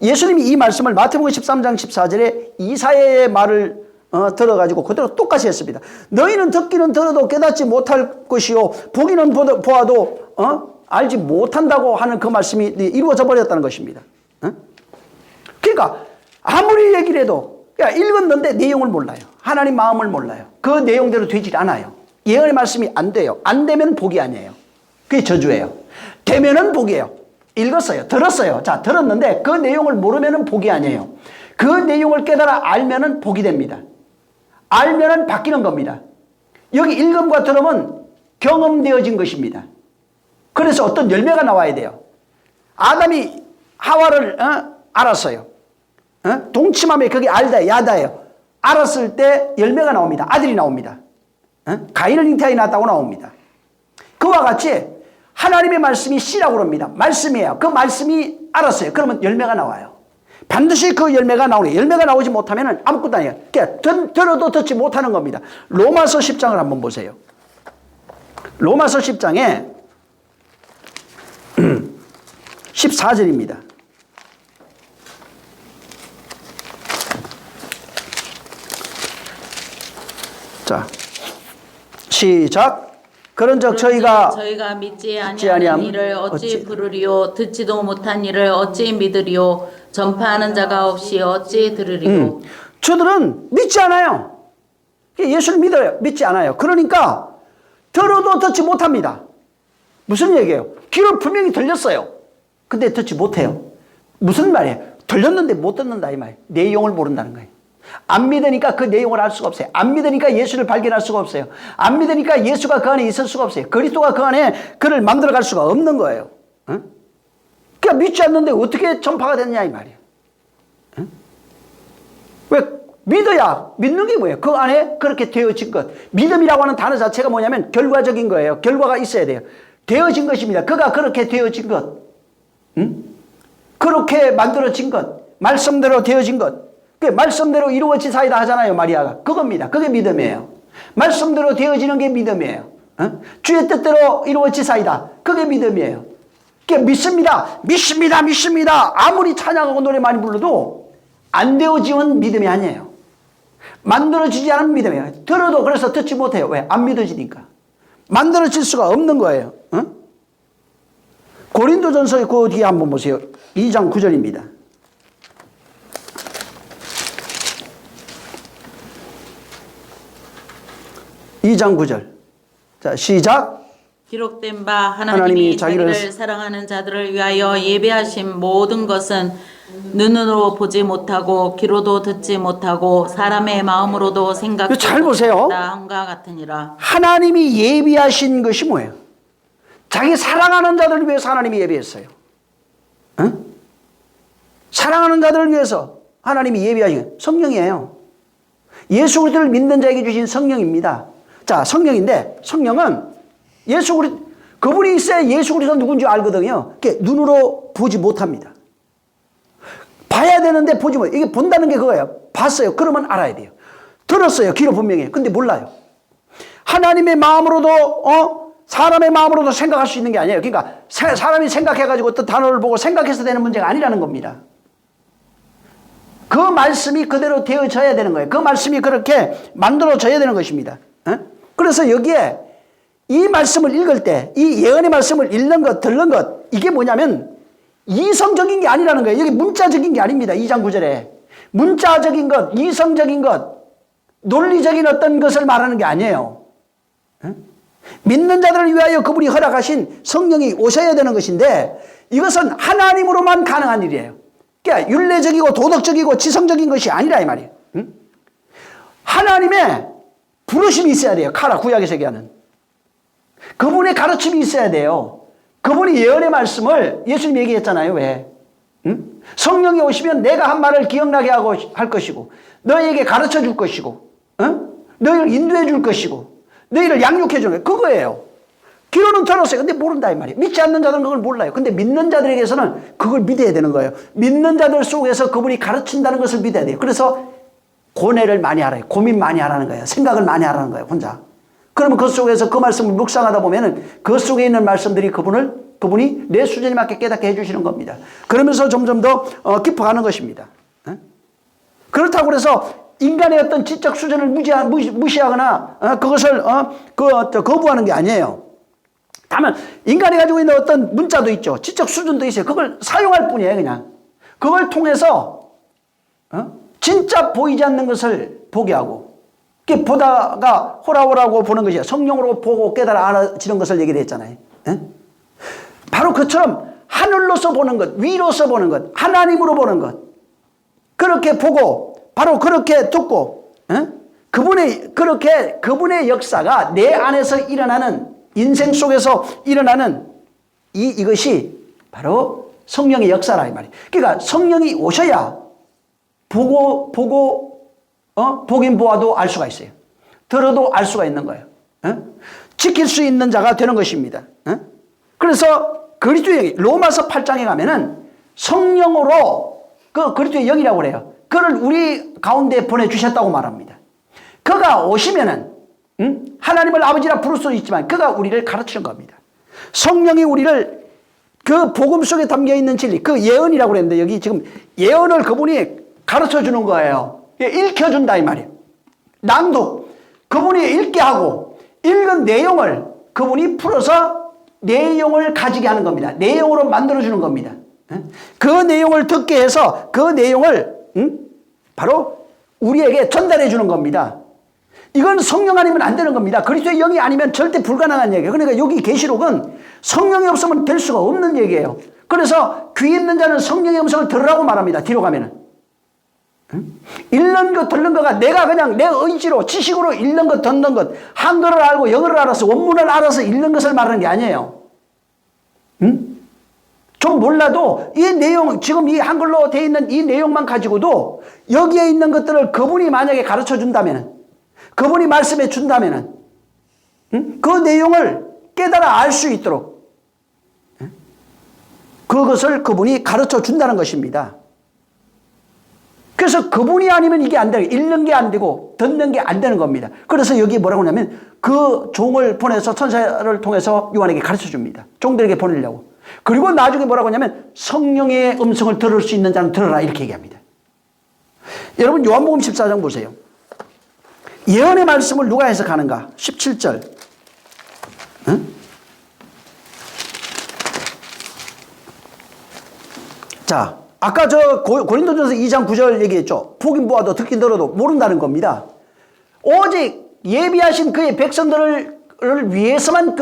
예수님이 이 말씀을 마태복음 13장 14절에 이사야의 말을 들어가지고 그대로 똑같이 했습니다. 너희는 듣기는 들어도 깨닫지 못할 것이요 보기는 보아도 알지 못한다고 하는 그 말씀이 이루어져 버렸다는 것입니다. 그러니까 아무리 얘기를 해도 읽었는데 내용을 몰라요. 하나님 마음을 몰라요. 그 내용대로 되질 않아요. 예언의 말씀이 안 돼요. 안 되면 복이 아니에요. 그게 저주예요. 되면은 복이에요. 읽었어요. 들었어요. 자, 들었는데 그 내용을 모르면은 복이 아니에요. 그 내용을 깨달아 알면은 복이 됩니다. 알면은 바뀌는 겁니다. 여기 읽음과 들음은 경험되어진 것입니다. 그래서 어떤 열매가 나와야 돼요. 아담이 하와를 알았어요. 동침함에 그게 알다, 야다예요. 알았을 때 열매가 나옵니다. 아들이 나옵니다. 가인을 잉태하여 낳았다고 나옵니다. 그와 같이 하나님의 말씀이 씨라고 그럽니다. 말씀이에요. 그 말씀이 알았어요. 그러면 열매가 나와요. 반드시 그 열매가 나오니 열매가 나오지 못하면 아무것도 아니에요. 그러니까 들어도 듣지 못하는 겁니다. 로마서 10장을 한번 보세요. 로마서 10장에 14절입니다. 자, 시작. 그런즉 저희가 믿지 아니하는 이를 어찌 부르리요 듣지도 못한 이를 어찌 믿으리요 전파하는 자가 없이 어찌 들으리요. 저들은 믿지 않아요. 예수를 믿어요. 믿지 않아요. 그러니까 들어도 듣지 못합니다. 무슨 얘기예요? 귀를 분명히 들렸어요. 근데 듣지 못해요. 무슨 말이에요? 들렸는데 못 듣는다 이 말이에요. 내용을 모른다는 거예요. 안 믿으니까 그 내용을 알 수가 없어요. 안 믿으니까 예수를 발견할 수가 없어요. 안 믿으니까 예수가 그 안에 있을 수가 없어요. 그리스도가 그 안에 그를 만들어갈 수가 없는 거예요. 그러니까 믿지 않는데 어떻게 전파가 됐냐 이 말이에요. 왜? 믿어야 믿는 게 뭐예요? 그 안에 그렇게 되어진 것. 믿음이라고 하는 단어 자체가 뭐냐면 결과적인 거예요. 결과가 있어야 돼요. 되어진 것입니다. 그가 그렇게 되어진 것. 그렇게 만들어진 것. 말씀대로 되어진 것. 그 말씀대로 이루어지사이다 하잖아요. 마리아가. 그겁니다. 그게 믿음이에요. 말씀대로 되어지는 게 믿음이에요. 주의 뜻대로 이루어지사이다. 그게 믿음이에요. 그게 믿습니다. 믿습니다. 믿습니다. 아무리 찬양하고 노래 많이 불러도 안 되어지는 믿음이 아니에요. 만들어지지 않은 믿음이에요. 들어도 그래서 듣지 못해요. 왜? 안 믿어지니까. 만들어질 수가 없는 거예요. 어? 고린도전서 그 뒤에 한번 보세요. 2장 9절입니다. 2장 9절. 자, 시작. 기록된 바 하나님이 자기를 사랑하는 자들을 위하여 예배하신 모든 것은 눈으로 보지 못하고 귀로도 듣지 못하고 사람의 마음으로도 생각하지 잘 보세요. 못한다 함과 같으니라. 하나님이 예비하신 것이 뭐예요? 자기 사랑하는 자들을 위해서 하나님이 예비했어요. 응? 사랑하는 자들을 위해서 하나님이 예비하신 게 성령이에요. 예수 그리스도를 믿는 자에게 주신 성령입니다. 자, 성령인데 성령은 그분이 있어야 예수 그리스도가 누군지 알거든요. 이게 눈으로 보지 못합니다. 봐야 되는데 보지 못. 이게 본다는 게 그거예요. 봤어요. 그러면 알아야 돼요. 들었어요. 귀로 분명해요. 근데 몰라요. 하나님의 마음으로도 사람의 마음으로도 생각할 수 있는 게 아니에요. 그러니까 사람이 생각해가지고 어떤 단어를 보고 생각해서 되는 문제가 아니라는 겁니다. 그 말씀이 그대로 되어져야 되는 거예요. 그 말씀이 그렇게 만들어져야 되는 것입니다. 그래서 여기에 이 말씀을 읽을 때, 이 예언의 말씀을 읽는 것, 듣는 것, 이게 뭐냐면 이성적인 게 아니라는 거예요. 여기 문자적인 게 아닙니다. 2장 9절에. 문자적인 것, 이성적인 것, 논리적인 어떤 것을 말하는 게 아니에요. 믿는 자들을 위하여 그분이 허락하신 성령이 오셔야 되는 것인데 이것은 하나님으로만 가능한 일이에요. 그러니까 윤례적이고 도덕적이고 지성적인 것이 아니라 이 말이에요. 하나님의 부르심이 있어야 돼요. 카라 구약에서 얘기하는. 그분의 가르침이 있어야 돼요. 그분이 예언의 말씀을 예수님이 얘기했잖아요. 왜? 성령이 오시면 내가 한 말을 기억나게 하고 할 것이고 너희에게 가르쳐 줄 것이고 너희를 인도해 줄 것이고 너희를 양육해 주는 그거예요. 귀로는 들었어요. 근데 모른다 이 말이에요. 믿지 않는 자들은 그걸 몰라요. 근데 믿는 자들에게서는 그걸 믿어야 되는 거예요. 믿는 자들 속에서 그분이 가르친다는 것을 믿어야 돼요. 그래서 고뇌를 많이 하라요. 고민 많이 하라는 거예요. 생각을 많이 하라는 거예요. 혼자. 그러면 그 속에서 그 말씀을 묵상하다 보면은 그 속에 있는 말씀들이 그분이 내 수준에 맞게 깨닫게 해주시는 겁니다. 그러면서 점점 더 깊어가는 것입니다. 그렇다고 해서 인간의 어떤 지적 수준을 무시하거나 그것을 거부하는 게 아니에요. 다만 인간이 가지고 있는 어떤 문자도 있죠. 지적 수준도 있어요. 그걸 사용할 뿐이에요. 그냥 그걸 통해서 진짜 보이지 않는 것을 보게 하고 그게 보다가 호라호라고 보는 것이야. 성령으로 보고 깨달아 알아지는 것을 얘기를 했잖아요. 바로 그처럼 하늘로서 보는 것, 위로서 보는 것, 하나님으로 보는 것 그렇게 보고 바로 그렇게 듣고 그분의 역사가 내 안에서 일어나는 인생 속에서 일어나는 이것이 바로 성령의 역사라 이 말이에요. 그러니까 성령이 오셔야 보긴 보아도 알 수가 있어요. 들어도 알 수가 있는 거예요. 지킬 수 있는 자가 되는 것입니다. 그래서 그리스도의 로마서 8장에 가면은 성령으로 그 그리스도의 영이라고 그래요. 그를 우리 가운데 보내주셨다고 말합니다. 그가 오시면은 하나님을 아버지라 부를 수 있지만 그가 우리를 가르치는 겁니다. 성령이 우리를 그 복음 속에 담겨있는 진리 그 예언이라고 그랬는데 여기 지금 예언을 그분이 가르쳐 주는 거예요. 읽혀준다 이 말이에요. 낭독 그분이 읽게 하고 읽은 내용을 그분이 풀어서 내용을 가지게 하는 겁니다. 내용으로 만들어주는 겁니다. 그 내용을 듣게 해서 그 내용을 바로 우리에게 전달해 주는 겁니다. 이건 성령 아니면 안 되는 겁니다. 그리스도의 영이 아니면 절대 불가능한 얘기예요. 그러니까 여기 계시록은 성령이 없으면 될 수가 없는 얘기예요. 그래서 귀 있는 자는 성령의 음성을 들으라고 말합니다. 뒤로 가면은. 읽는 것 듣는 거가 내가 그냥 내 의지로 지식으로 읽는 것 듣는 것 한글을 알고 영어를 알아서 원문을 알아서 읽는 것을 말하는 게 아니에요. 좀 몰라도 이 내용 지금 이 한글로 되어 있는 이 내용만 가지고도 여기에 있는 것들을 그분이 만약에 가르쳐 준다면 그분이 말씀해 준다면 그 내용을 깨달아 알 수 있도록 그것을 그분이 가르쳐 준다는 것입니다. 그래서 그분이 아니면 이게 안 되고 읽는 게 안 되고 듣는 게 안 되는 겁니다. 그래서 여기 뭐라고 하냐면 그 종을 보내서 천사를 통해서 요한에게 가르쳐 줍니다. 종들에게 보내려고. 그리고 나중에 뭐라고 하냐면 성령의 음성을 들을 수 있는 자는 들어라 이렇게 얘기합니다. 여러분 요한복음 14장 보세요. 예언의 말씀을 누가 해석하는가? 17절. 응? 자, 아까 저 고린도전서 2장 9절 얘기했죠. 보긴 보아도 듣긴 들어도 모른다는 겁니다. 오직 예비하신 그의 백성들을 위해서만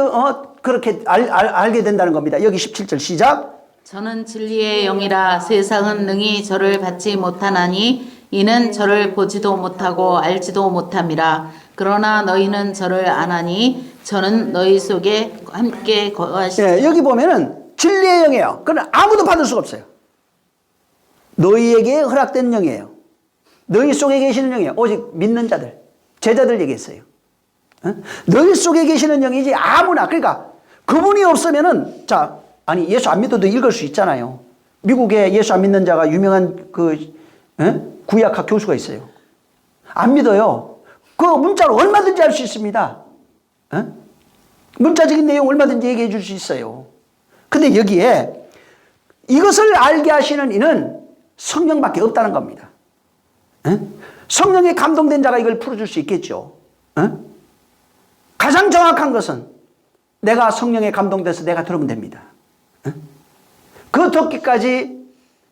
그렇게 알게 된다는 겁니다. 여기 17절 시작. 저는 진리의 영이라 세상은 능히 저를 받지 못하나니 이는 저를 보지도 못하고 알지도 못함이라. 그러나 너희는 저를 아나니 저는 너희 속에 함께 거하시니. 예, 여기 보면은 진리의 영이에요. 그러나 아무도 받을 수가 없어요. 너희에게 허락된 영이에요. 너희 속에 계시는 영이에요. 오직 믿는 자들, 제자들 얘기했어요. 너희 속에 계시는 영이지 아무나. 그러니까 그분이 없으면은 자, 아니 예수 안 믿어도 읽을 수 있잖아요. 미국에 예수 안 믿는 자가 유명한 구약학 교수가 있어요. 안 믿어요. 그 문자로 얼마든지 알 수 있습니다. 문자적인 내용 얼마든지 얘기해 줄 수 있어요. 근데 여기에 이것을 알게 하시는 이는 성령밖에 없다는 겁니다. 성령에 감동된 자가 이걸 풀어줄 수 있겠죠. 가장 정확한 것은 내가 성령에 감동돼서 내가 들으면 됩니다. 그 듣기까지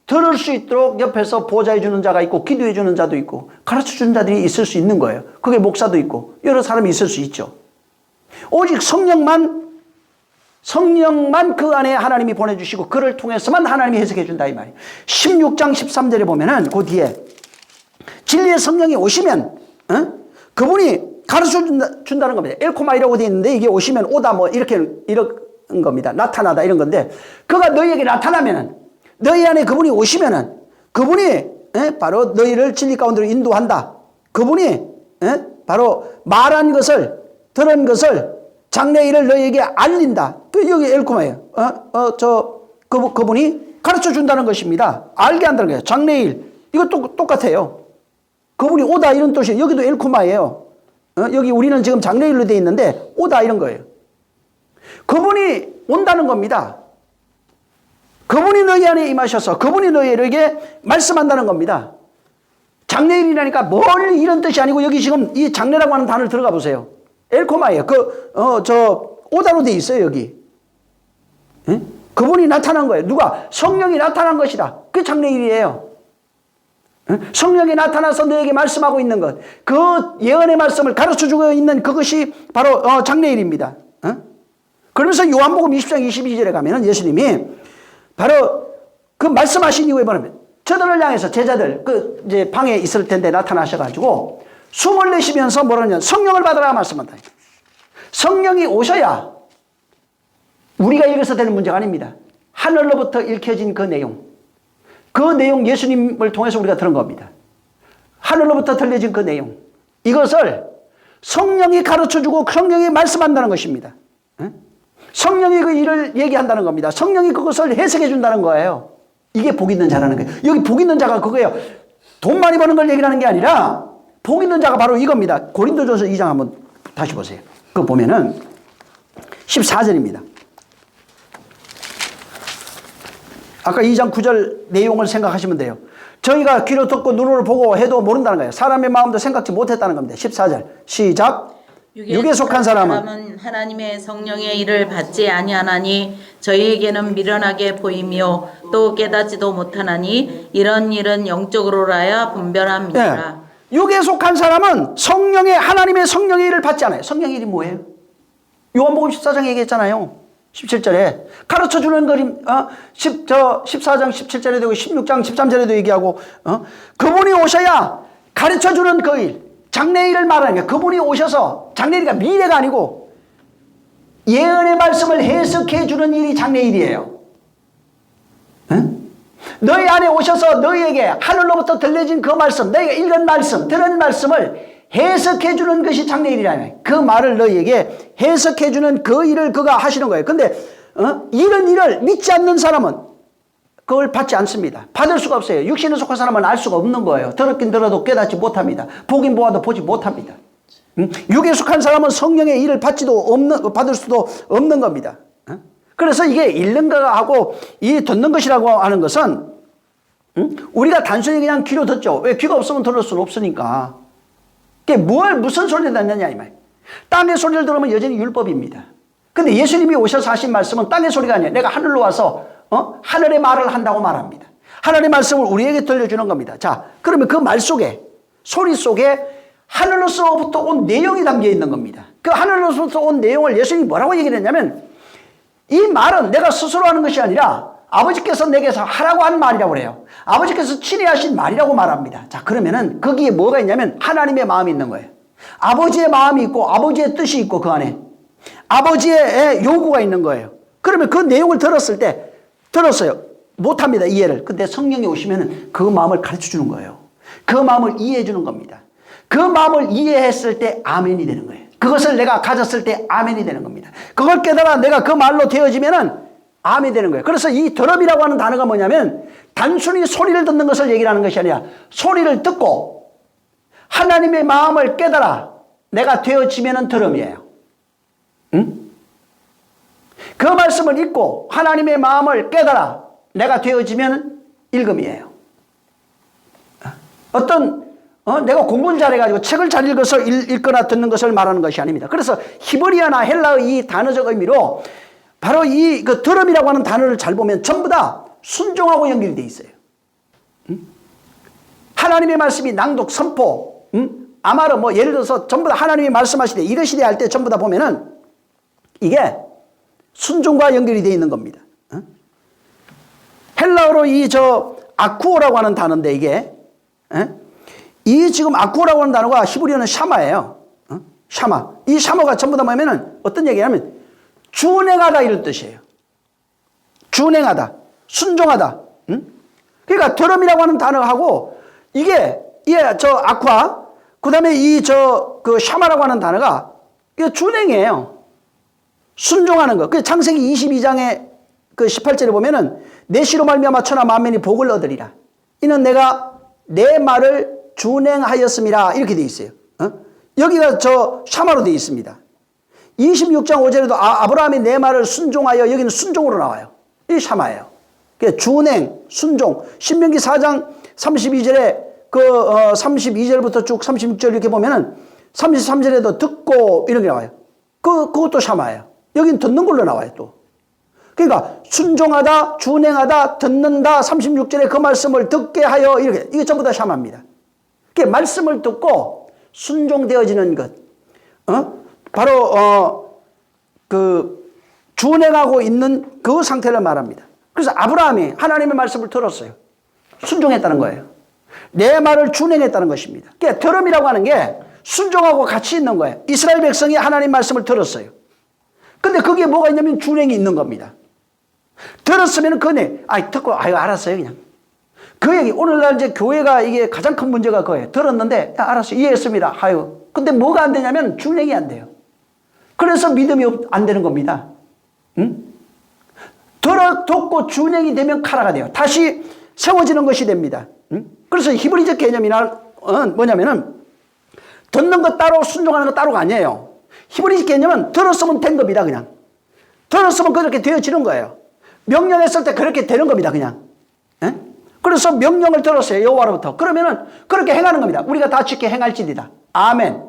들을 수 있도록 옆에서 보좌해 주는 자가 있고 기도해 주는 자도 있고 가르쳐 주는 자들이 있을 수 있는 거예요. 그게 목사도 있고 여러 사람이 있을 수 있죠. 오직 성령만 그 안에 하나님이 보내주시고 그를 통해서만 하나님이 해석해 준다 이 말이에요. 16장 13절에 보면은 그 뒤에 진리의 성령이 오시면 그분이 가르쳐 준다는 겁니다. 엘코마이라고 되어 있는데 이게 오시면 오다 뭐 이런 겁니다. 나타나다 이런 건데 그가 너희에게 나타나면은 너희 안에 그분이 오시면은 그분이 바로 너희를 진리 가운데로 인도한다. 그분이 바로 말한 것을 들은 것을 장래일을 너희에게 알린다. 그 여기 엘코마예요. 그분이 가르쳐 준다는 것입니다. 알게 한다는 거예요. 장래일 이거 똑같아요. 그분이 오다 이런 뜻이에요. 여기도 엘코마예요. 여기 우리는 지금 장래일로 되어 있는데 오다 이런 거예요. 그분이 온다는 겁니다. 그분이 너희 안에 임하셔서 그분이 너희에게 말씀한다는 겁니다. 장래일이라니까 멀리 이런 뜻이 아니고 여기 지금 이 장래라고 하는 단어를 들어가 보세요. 엘코마예요. 오다로 되어 있어요, 여기. 그분이 나타난 거예요. 누가? 성령이 나타난 것이다. 그게 장래일이에요. 성령이 나타나서 너에게 말씀하고 있는 것. 그 예언의 말씀을 가르쳐 주고 있는 그것이 바로 장래일입니다. 그러면서 요한복음 20장 22절에 가면은 예수님이 바로 그 말씀하신 이후에 뭐냐면 저들을 향해서 제자들 이제 방에 있을 텐데 나타나셔가지고 숨을 내쉬면서 뭐라냐 성령을 받으라 말씀한다. 성령이 오셔야 우리가 읽어서 되는 문제가 아닙니다. 하늘로부터 읽혀진 그 내용 예수님을 통해서 우리가 들은 겁니다. 하늘로부터 들려진 그 내용 이것을 성령이 가르쳐주고 성령이 말씀한다는 것입니다. 성령이 그 일을 얘기한다는 겁니다. 성령이 그것을 해석해 준다는 거예요. 이게 복 있는 자라는 거예요. 여기 복 있는 자가 그거예요. 돈 많이 버는 걸 얘기하는 게 아니라 복 있는 자가 바로 이겁니다. 고린도전서 2장 한번 다시 보세요. 그거 보면은 14절입니다. 아까 2장 9절 내용을 생각하시면 돼요. 저희가 귀로 듣고 눈으로 보고 해도 모른다는 거예요. 사람의 마음도 생각지 못했다는 겁니다. 14절 시작. 육에 속한 사람은 하나님의 성령의 일을 받지 아니하나니 저희에게는 미련하게 보이며 또 깨닫지도 못하나니 이런 일은 영적으로라야 분별함이라. 육에 속한 사람은 하나님의 성령의 일을 받지 않아요. 성령의 일이 뭐예요? 요한복음 14장 얘기했잖아요. 17절에 가르쳐주는 그림 14장 17절에도 되고 16장 13절에도 얘기하고 그분이 오셔야 가르쳐주는 그 일 장래일을 말하는 게 그분이 오셔서 장래일이가 미래가 아니고 예언의 말씀을 해석해 주는 일이 장래일이에요. 너희 안에 오셔서 너희에게 하늘로부터 들려진 그 말씀 너희가 읽은 말씀 들은 말씀을 해석해 주는 것이 장래일이라는 그 말을 너희에게 해석해 주는 그 일을 그가 하시는 거예요. 근데 이런 일을 믿지 않는 사람은 그걸 받지 않습니다. 받을 수가 없어요. 육신에 속한 사람은 알 수가 없는 거예요. 들었긴 들어도 깨닫지 못합니다. 보긴 보아도 보지 못합니다. 육에 속한 사람은 성령의 일을 받을 수도 없는 겁니다. 그래서 이게 읽는 거하고 이 듣는 것이라고 하는 것은 우리가 단순히 그냥 귀로 듣죠. 왜? 귀가 없으면 들을 수는 없으니까. 그게 무슨 소리를 듣느냐 이 말. 땅의 소리를 들으면 여전히 율법입니다. 근데 예수님이 오셔서 하신 말씀은 땅의 소리가 아니에요. 내가 하늘로 와서 하늘의 말을 한다고 말합니다. 하늘의 말씀을 우리에게 들려주는 겁니다. 자, 그러면 그 말 속에, 소리 속에 하늘로서부터 온 내용이 담겨 있는 겁니다. 그 하늘로서부터 온 내용을 예수님이 뭐라고 얘기를 했냐면, 이 말은 내가 스스로 하는 것이 아니라 아버지께서 내게서 하라고 한 말이라고 그래요. 아버지께서 친히하신 말이라고 말합니다. 자, 그러면은 거기에 뭐가 있냐면 하나님의 마음이 있는 거예요. 아버지의 마음이 있고 아버지의 뜻이 있고 그 안에 아버지의 요구가 있는 거예요. 그러면 그 내용을 들었어요. 못합니다, 이해를. 근데 성령이 오시면 그 마음을 가르쳐 주는 거예요. 그 마음을 이해해 주는 겁니다. 그 마음을 이해했을 때 아멘이 되는 거예요. 그것을 내가 가졌을 때 아멘이 되는 겁니다. 그걸 깨달아 내가 그 말로 되어지면은 아멘이 되는 거예요. 그래서 이 들음이라고 하는 단어가 뭐냐면 단순히 소리를 듣는 것을 얘기를 하는 것이 아니라 소리를 듣고 하나님의 마음을 깨달아 내가 되어지면은 들음이에요. 응? 그 말씀을 읽고 하나님의 마음을 깨달아 내가 되어지면 읽음이에요. 내가 공부를 잘해가지고 책을 잘 읽어서 읽거나 듣는 것을 말하는 것이 아닙니다. 그래서 히브리어나 헬라의 이 단어적 의미로 바로 이 그 들음이라고 하는 단어를 잘 보면 전부 다 순종하고 연결이 돼 있어요. 하나님의 말씀이 낭독, 선포, 아마르 예를 들어서 전부 다 하나님이 말씀하시되 이르시되 할 때 전부 다 보면은 이게 순종과 연결이 되어 있는 겁니다. 헬라어로 아쿠오라고 하는 단어인데 이게 이 지금 아쿠오라고 하는 단어가 히브리어는 샤마예요. 샤마. 이 샤마가 전부 다 뭐냐면은 어떤 얘기냐면 준행하다 이런 뜻이에요. 준행하다, 순종하다. 그러니까 들음이라고 하는 단어하고 이게 아쿠아 그다음에 그 샤마라고 하는 단어가 이게 준행이에요. 순종하는 거. 그 창세기 22장에 그 18절에 보면은 내 시로 말미암아 천하 만민이 복을 얻으리라. 이는 내가 내 말을 준행하였음이라 이렇게 돼 있어요. 여기가 샤마로 돼 있습니다. 26장 5절에도 아브라함이 내 말을 순종하여 여기는 순종으로 나와요. 이 샤마예요. 준행, 순종. 신명기 4장 32절에 32절부터 쭉 36절 이렇게 보면은 33절에도 듣고 이런 게 나와요. 그것도 샤마예요. 여긴 듣는 걸로 나와요, 또. 그러니까 순종하다, 준행하다, 듣는다, 36절에 그 말씀을 듣게 하여 이렇게 이게 전부 다 샤마입니다. 그게 말씀을 듣고 순종되어지는 것. 바로 준행하고 있는 그 상태를 말합니다. 그래서 아브라함이 하나님의 말씀을 들었어요. 순종했다는 거예요. 내 말을 준행했다는 것입니다. 그러니까 들음이라고 하는 게 순종하고 같이 있는 거예요. 이스라엘 백성이 하나님 말씀을 들었어요. 근데 거기에 뭐가 있냐면 준행이 있는 겁니다. 들었으면 듣고 알았어요 그냥. 그 얘기 오늘날 이제 교회가 이게 가장 큰 문제가 그거예요. 들었는데 알았어요 이해했습니다. 근데 뭐가 안 되냐면 준행이 안 돼요. 그래서 믿음이 안 되는 겁니다. 듣고 준행이 되면 카라가 돼요. 다시 세워지는 것이 됩니다. 그래서 히브리적 개념이나 뭐냐면은 듣는 것 따로 순종하는 것 따로가 아니에요. 히브리적 개념은 들었으면 된 겁니다. 그냥 들었으면 그렇게 되어지는 거예요. 명령했을 때 그렇게 되는 겁니다. 그냥. 그래서 명령을 들었어요. 여호와로부터. 그러면은 그렇게 행하는 겁니다. 우리가 다 지켜 행할지니라. 아멘.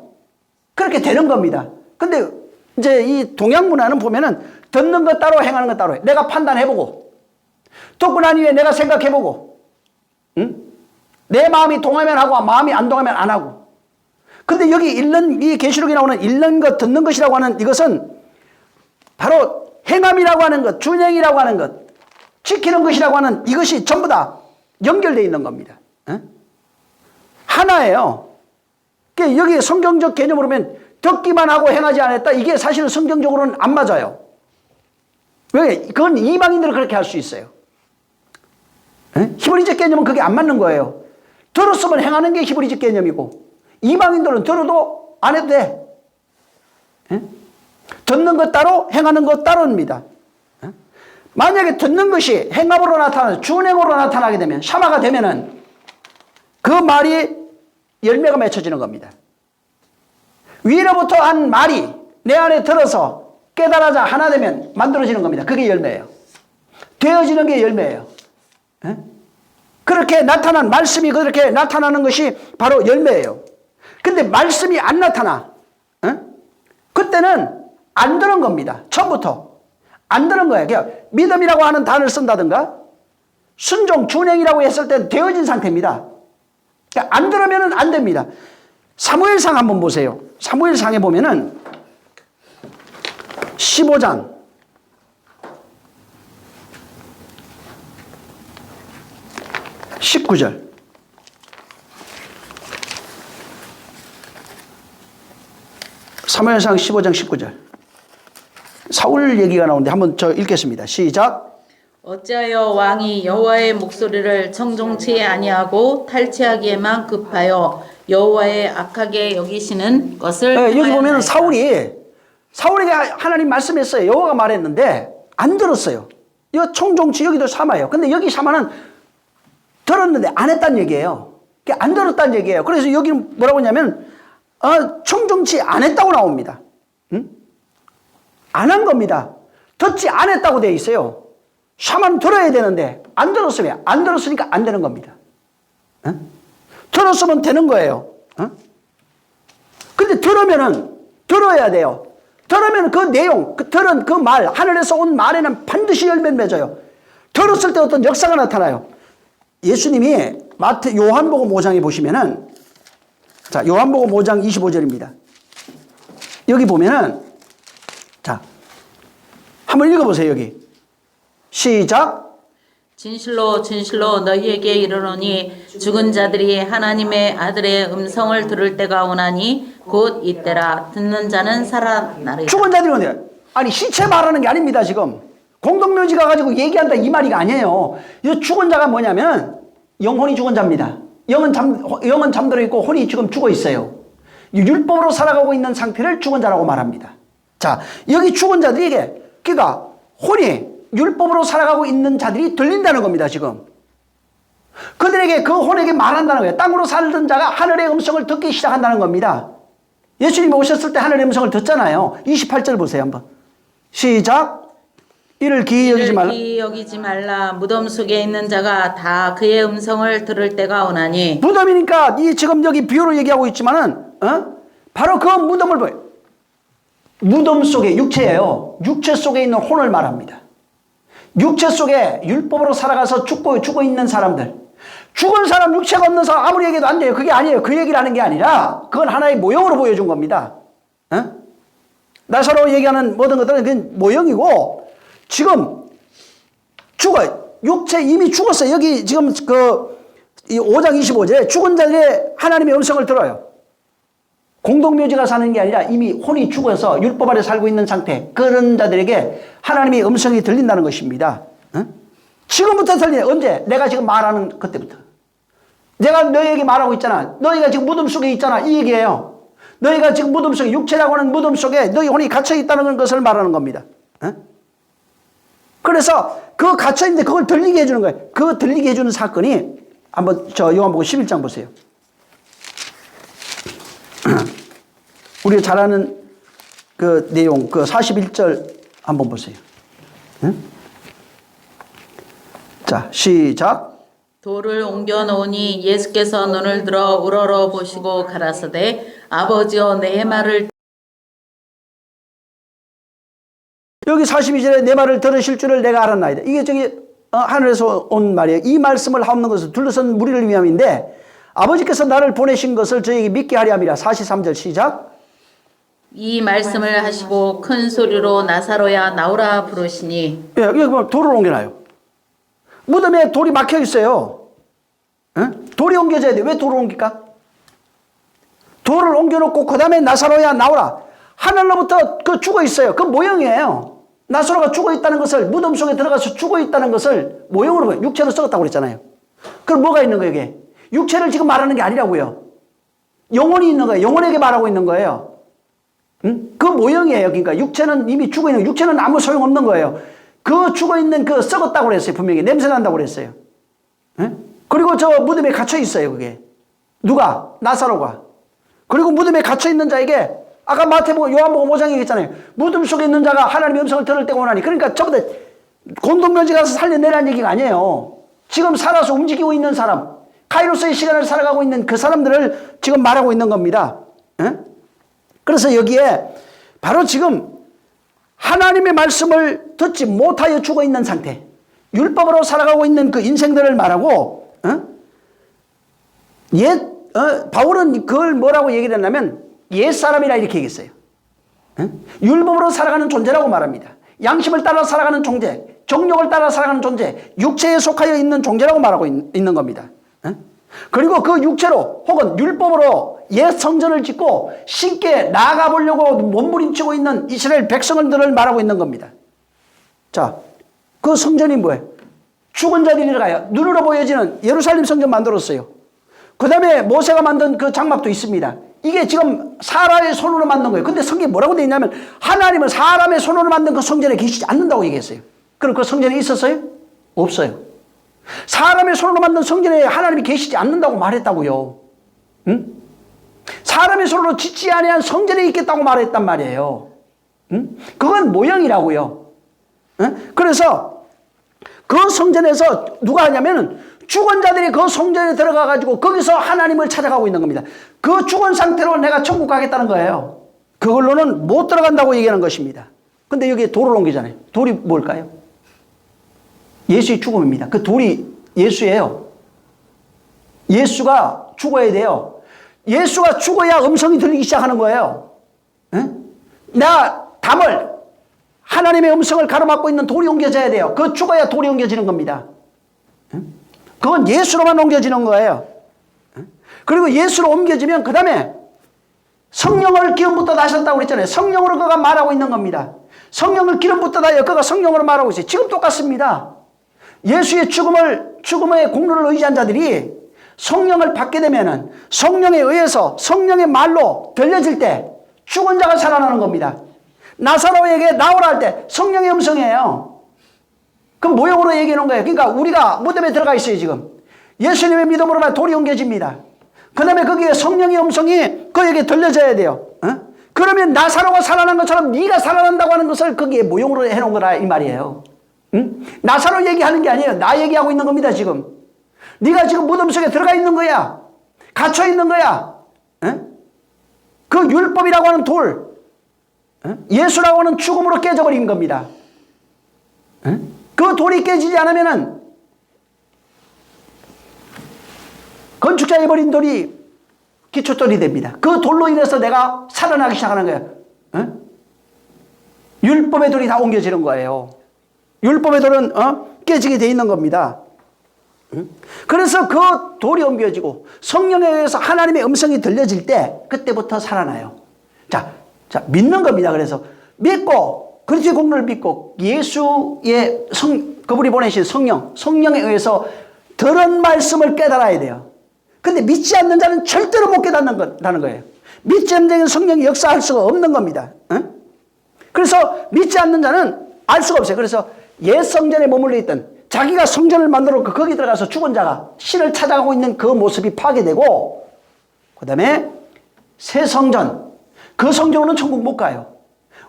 그렇게 되는 겁니다. 근데 이제 이 동양 문화는 보면은 듣는 것 따로 행하는 것 따로 해. 내가 판단해보고 듣고 난 이후에 내가 생각해보고 내 마음이 동하면 하고 마음이 안 동하면 안 하고. 근데 여기 이 계시록에 나오는 읽는 것, 듣는 것이라고 하는 이것은 바로 행함이라고 하는 것, 준행이라고 하는 것, 지키는 것이라고 하는 이것이 전부 다 연결되어 있는 겁니다. 하나예요. 여기 성경적 개념으로 보면 듣기만 하고 행하지 않았다. 이게 사실은 성경적으로는 안 맞아요. 왜? 그건 이방인들은 그렇게 할 수 있어요. 히브리적 개념은 그게 안 맞는 거예요. 들었으면 행하는 게 히브리적 개념이고 이방인들은 들어도 안 해도 돼. 듣는 것 따로 행하는 것 따로입니다. 만약에 듣는 것이 행함으로 나타나서 준행으로 나타나게 되면 샤마가 되면은 그 말이 열매가 맺혀지는 겁니다. 위로부터 한 말이 내 안에 들어서 깨달아자 하나 되면 만들어지는 겁니다. 그게 열매예요. 되어지는 게 열매예요. 그렇게 나타난 말씀이 그렇게 나타나는 것이 바로 열매예요. 근데 말씀이 안 나타나. 그때는 안 들은 겁니다. 처음부터. 안 들은 거예요. 그냥 믿음이라고 하는 단어를 쓴다든가 순종, 준행이라고 했을 때 되어진 상태입니다. 그러니까 안 들으면 안 됩니다. 사무엘상 한번 보세요. 사무엘상에 보면은 15장 19절. 사무엘상 15장 19절. 사울 얘기가 나오는데 한번 저 읽겠습니다. 시작. 어찌하여 왕이 여호와의 목소리를 청종치 아니하고 탈취하기에만 급하여 여호와의 악하게 여기시는 것을 네, 여기 보면 하였나이까. 사울에게 하나님 말씀했어요. 여호와가 말했는데 안 들었어요. 이거 청종치 여기도 사마예요. 근데 여기 사마는 들었는데 안 했다는 얘기예요. 안 들었다는 얘기예요. 그래서 여기는 뭐라고 하냐면 청종치 안 했다고 나옵니다. 응? 안 한 겁니다. 듣지 안 했다고 되어 있어요. 샤만 들어야 되는데 안 들었으면 안 들었으니까 안 되는 겁니다. 응? 들었으면 되는 거예요. 응? 근데 들어야 돼요. 들으면 그 내용, 들은 그 말, 하늘에서 온 말에는 반드시 열매를 맺어요. 들었을 때 어떤 역사가 나타나요. 예수님이 요한복음 5장에 보시면은, 자, 요한복음 5장 25절입니다. 여기 보면은, 자, 한번 읽어보세요, 여기. 시작. 진실로 진실로 너희에게 이르노니 죽은 자들이 하나님의 아들의 음성을 들을 때가 오나니 곧 이때라. 듣는 자는 살아나리라. 죽은 자들이 온대요. 아니 시체 말하는 게 아닙니다. 지금 공동묘지가 가지고 얘기한다 이 말이 아니에요. 이 죽은 자가 뭐냐면 영혼이 죽은 자입니다. 영은 잠들어 있고 혼이 지금 죽어 있어요. 율법으로 살아가고 있는 상태를 죽은 자라고 말합니다. 자, 여기 죽은 자들에게 그러니까 혼이 율법으로 살아가고 있는 자들이 들린다는 겁니다. 지금 그들에게 그 혼에게 말한다는 거예요. 땅으로 살던 자가 하늘의 음성을 듣기 시작한다는 겁니다. 예수님이 오셨을 때 하늘의 음성을 듣잖아요. 28절 보세요 한번. 시작. 이를 기이 여기지 말라. 무덤 속에 있는 자가 다 그의 음성을 들을 때가 오나니. 무덤이니까 이 지금 여기 비유로 얘기하고 있지만은 바로 그 무덤을 보여요. 무덤 속에 육체예요. 육체 속에 있는 혼을 말합니다. 육체 속에 율법으로 살아가서 죽어 있는 사람들. 죽은 사람, 육체가 없는 사람 아무리 얘기해도 안 돼요. 그게 아니에요. 그 얘기를 하는 게 아니라 그건 하나의 모형으로 보여준 겁니다. 나사로 얘기하는 모든 것들은 그건 모형이고 지금 죽어요. 육체 이미 죽었어요. 여기 지금 이 5장 25절에 죽은 자들의 하나님의 음성을 들어요. 공동묘지가 사는 게 아니라 이미 혼이 죽어서 율법 아래 살고 있는 상태, 그런 자들에게 하나님의 음성이 들린다는 것입니다. 지금부터 들리네. 언제? 내가 지금 말하는 그때부터. 내가 너희에게 말하고 있잖아. 너희가 지금 무덤 속에 있잖아. 이 얘기예요. 너희가 지금 무덤 속에, 육체라고 하는 무덤 속에 너희 혼이 갇혀 있다는 것을 말하는 겁니다. 그래서 그 갇혀 있는데 그걸 들리게 해주는 거예요. 그 들리게 해주는 사건이 한번 요한복음 11장 보세요. 우리가 잘 아는 그 내용, 그 41절 한번 보세요. 자, 시작. 돌을 옮겨 놓으니 예수께서 눈을 들어 우러러 보시고 가라사대 아버지여 내 말을. 여기 42절에 내 말을 들으실 줄을 내가 알았나이다. 이게 저기 하늘에서 온 말이에요. 이 말씀을 하옵는 것은 둘러선 무리를 위함인데 아버지께서 나를 보내신 것을 저에게 믿게 하려 함이라. 43절 시작. 이 말씀을 하시고 큰 소리로 나사로야 나오라 부르시니. 예, 여기 보면 돌을 옮겨놔요. 무덤에 돌이 막혀 있어요. 돌이 옮겨져야 돼. 왜 돌을 옮길까? 돌을 옮겨놓고 그 다음에 나사로야 나오라. 하늘로부터 그 죽어 있어요. 그 모형이에요. 나사로가 죽어 있다는 것을, 무덤 속에 들어가서 죽어 있다는 것을 모형으로 보여요. 육체로 썩었다고 그랬잖아요. 그럼 뭐가 있는 거예요, 이게? 육체를 지금 말하는 게 아니라고요. 영혼이 있는 거예요. 영혼에게 말하고 있는 거예요. 그 모형이에요. 그러니까 육체는 이미 죽어 있는, 육체는 아무 소용없는 거예요. 그 죽어 있는 그 썩었다고 그랬어요. 분명히 냄새 난다고 그랬어요. 그리고 저 무덤에 갇혀 있어요. 그게 누가? 나사로가. 그리고 무덤에 갇혀 있는 자에게 아까 마태복음 요한복음 5장에 얘기했잖아요. 무덤 속에 있는 자가 하나님의 음성을 들을 때가 오나니. 그러니까 저보다 공동묘지 가서 살려내라는 얘기가 아니에요. 지금 살아서 움직이고 있는 사람, 카이로스의 시간을 살아가고 있는 그 사람들을 지금 말하고 있는 겁니다. 그래서 여기에 바로 지금 하나님의 말씀을 듣지 못하여 죽어 있는 상태, 율법으로 살아가고 있는 그 인생들을 말하고, 바울은 그걸 뭐라고 얘기를 했냐면 옛사람이라 이렇게 얘기했어요. 율법으로 살아가는 존재라고 말합니다. 양심을 따라 살아가는 존재, 정욕을 따라 살아가는 존재, 육체에 속하여 있는 존재라고 말하고 있는 겁니다. 그리고 그 육체로 혹은 율법으로 옛 성전을 짓고 신께 나아가 보려고 몸부림치고 있는 이스라엘 백성들을 말하고 있는 겁니다. 자, 그 성전이 뭐예요? 죽은 자들이 들어가요. 눈으로 보여지는 예루살렘 성전 만들었어요. 그 다음에 모세가 만든 그 장막도 있습니다. 이게 지금 사람의 손으로 만든 거예요. 근데 성경에 뭐라고 되어 있냐면 하나님은 사람의 손으로 만든 그 성전에 계시지 않는다고 얘기했어요. 그럼 그 성전에 있었어요? 없어요. 사람의 손으로 만든 성전에 하나님이 계시지 않는다고 말했다고요. 응? 사람의 손으로 짓지 아니한 성전에 있겠다고 말했단 말이에요. 응? 그건 모형이라고요. 응? 그래서 그 성전에서 누가 하냐면은 죽은 자들이 그 성전에 들어가 가지고 거기서 하나님을 찾아가고 있는 겁니다. 그 죽은 상태로 내가 천국 가겠다는 거예요. 그걸로는 못 들어간다고 얘기하는 것입니다. 근데 여기에 돌을 옮기잖아요. 돌이 뭘까요? 예수의 죽음입니다. 그 돌이 예수예요. 예수가 죽어야 돼요. 예수가 죽어야 음성이 들리기 시작하는 거예요. 나 담을 하나님의 음성을 가로막고 있는 돌이 옮겨져야 돼요. 그 죽어야 돌이 옮겨지는 겁니다. 그건 예수로만 옮겨지는 거예요. 그리고 예수로 옮겨지면 그 다음에 성령을 기름부터 나셨다고 그랬잖아요. 성령으로 그가 말하고 있는 겁니다. 성령을 기름부터 나여 그가 성령으로 말하고 있어요. 지금 똑같습니다. 예수의 죽음의 공로를 의지한 자들이 성령을 받게 되면은 성령에 의해서 성령의 말로 들려질 때 죽은 자가 살아나는 겁니다. 나사로에게 나오라 할 때 성령의 음성이에요. 그럼 모형으로 얘기해 놓은 거예요. 그러니까 우리가 무덤에 들어가 있어요, 지금. 예수님의 믿음으로만 돌이 옮겨집니다. 그 다음에 거기에 성령의 음성이 그에게 들려져야 돼요. 그러면 나사로가 살아난 것처럼 네가 살아난다고 하는 것을 거기에 모형으로 해놓은 거라 이 말이에요. 나사로 얘기하는 게 아니에요. 나 얘기하고 있는 겁니다, 지금. 네가 지금 무덤 속에 들어가 있는 거야. 갇혀 있는 거야. 그 율법이라고 하는 돌, 예수라고 하는 죽음으로 깨져버린 겁니다. 그 돌이 깨지지 않으면은 건축자에 버린 돌이 기초돌이 됩니다. 그 돌로 인해서 내가 살아나기 시작하는 거예요. 율법의 돌이 다 옮겨지는 거예요. 율법의 돌은 깨지게 돼 있는 겁니다. 그래서 그 돌이 옮겨지고 성령에 의해서 하나님의 음성이 들려질 때 그때부터 살아나요. 자, 믿는 겁니다. 그래서 믿고 그리스도의 공로를 믿고 예수의 그분이 보내신 성령에 의해서 들은 말씀을 깨달아야 돼요. 근데 믿지 않는 자는 절대로 못 깨닫는다는 거예요. 믿지 않는 자는 성령이 역사할 수가 없는 겁니다. 그래서 믿지 않는 자는 알 수가 없어요. 그래서 옛 성전에 머물러 있던 자기가 성전을 만들어 놓고 거기 들어가서 죽은 자가 신을 찾아가고 있는 그 모습이 파괴되고 그 다음에 새 성전, 그 성전으로는 천국 못 가요.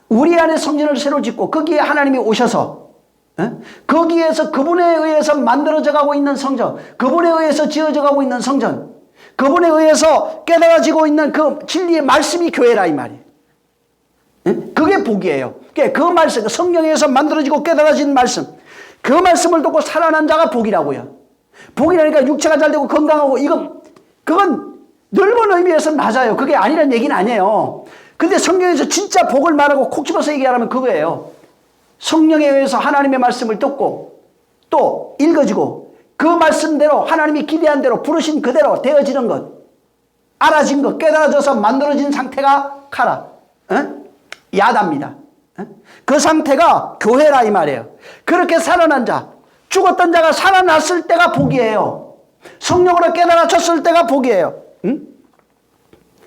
우리 안에 성전을 새로 짓고 거기에 하나님이 오셔서 거기에서 그분에 의해서 만들어져 가고 있는 성전, 그분에 의해서 지어져 가고 있는 성전, 그분에 의해서 깨달아지고 있는 그 진리의 말씀이 교회라 이 말이에요. 그게 복이에요. 그 말씀, 그 성령에 의해서 만들어지고 깨달아진 말씀, 그 말씀을 듣고 살아난 자가 복이라고요. 복이라니까 육체가 잘 되고 건강하고 그건 넓은 의미에서 맞아요. 그게 아니란 얘기는 아니에요. 근데 성경에서 진짜 복을 말하고 콕 집어서 얘기하면 그거예요. 성령에 의해서 하나님의 말씀을 듣고 또 읽어지고 그 말씀대로 하나님이 기대한 대로 부르신 그대로 되어지는 것, 알아진 것, 깨달아져서 만들어진 상태가 카라, 야다입니다. 그 상태가 교회라 이 말이에요. 그렇게 살아난 자, 죽었던 자가 살아났을 때가 복이에요. 성령으로 깨달아졌을 때가 복이에요.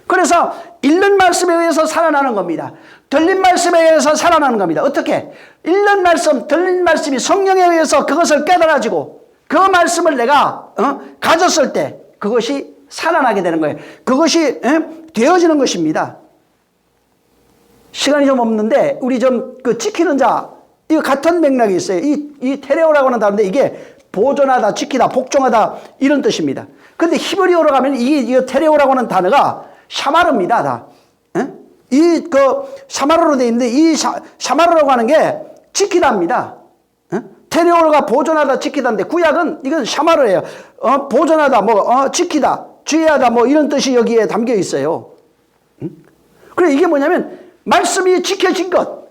그래서 읽는 말씀에 의해서 살아나는 겁니다. 들린 말씀에 의해서 살아나는 겁니다. 어떻게? 읽는 말씀, 들린 말씀이 성령에 의해서 그것을 깨달아지고 그 말씀을 내가 가졌을 때 그것이 살아나게 되는 거예요. 그것이 되어지는 것입니다. 시간이 좀 없는데 우리 좀 그 지키는 자, 이거 같은 맥락이 있어요. 이 테레오라고 하는 단어인데 이게 보존하다, 지키다, 복종하다 이런 뜻입니다. 근데 히브리어로 가면 이 테레오라고 하는 단어가 샤마르입니다. 다. 샤마르로 되어 있는데 이 샤마르라고 하는 게 지키다입니다. 테리오가 보존하다 지키다인데 구약은 이건 샤마르예요. 보존하다 지키다 주의하다 이런 뜻이 여기에 담겨 있어요. 그래 이게 뭐냐면 말씀이 지켜진 것,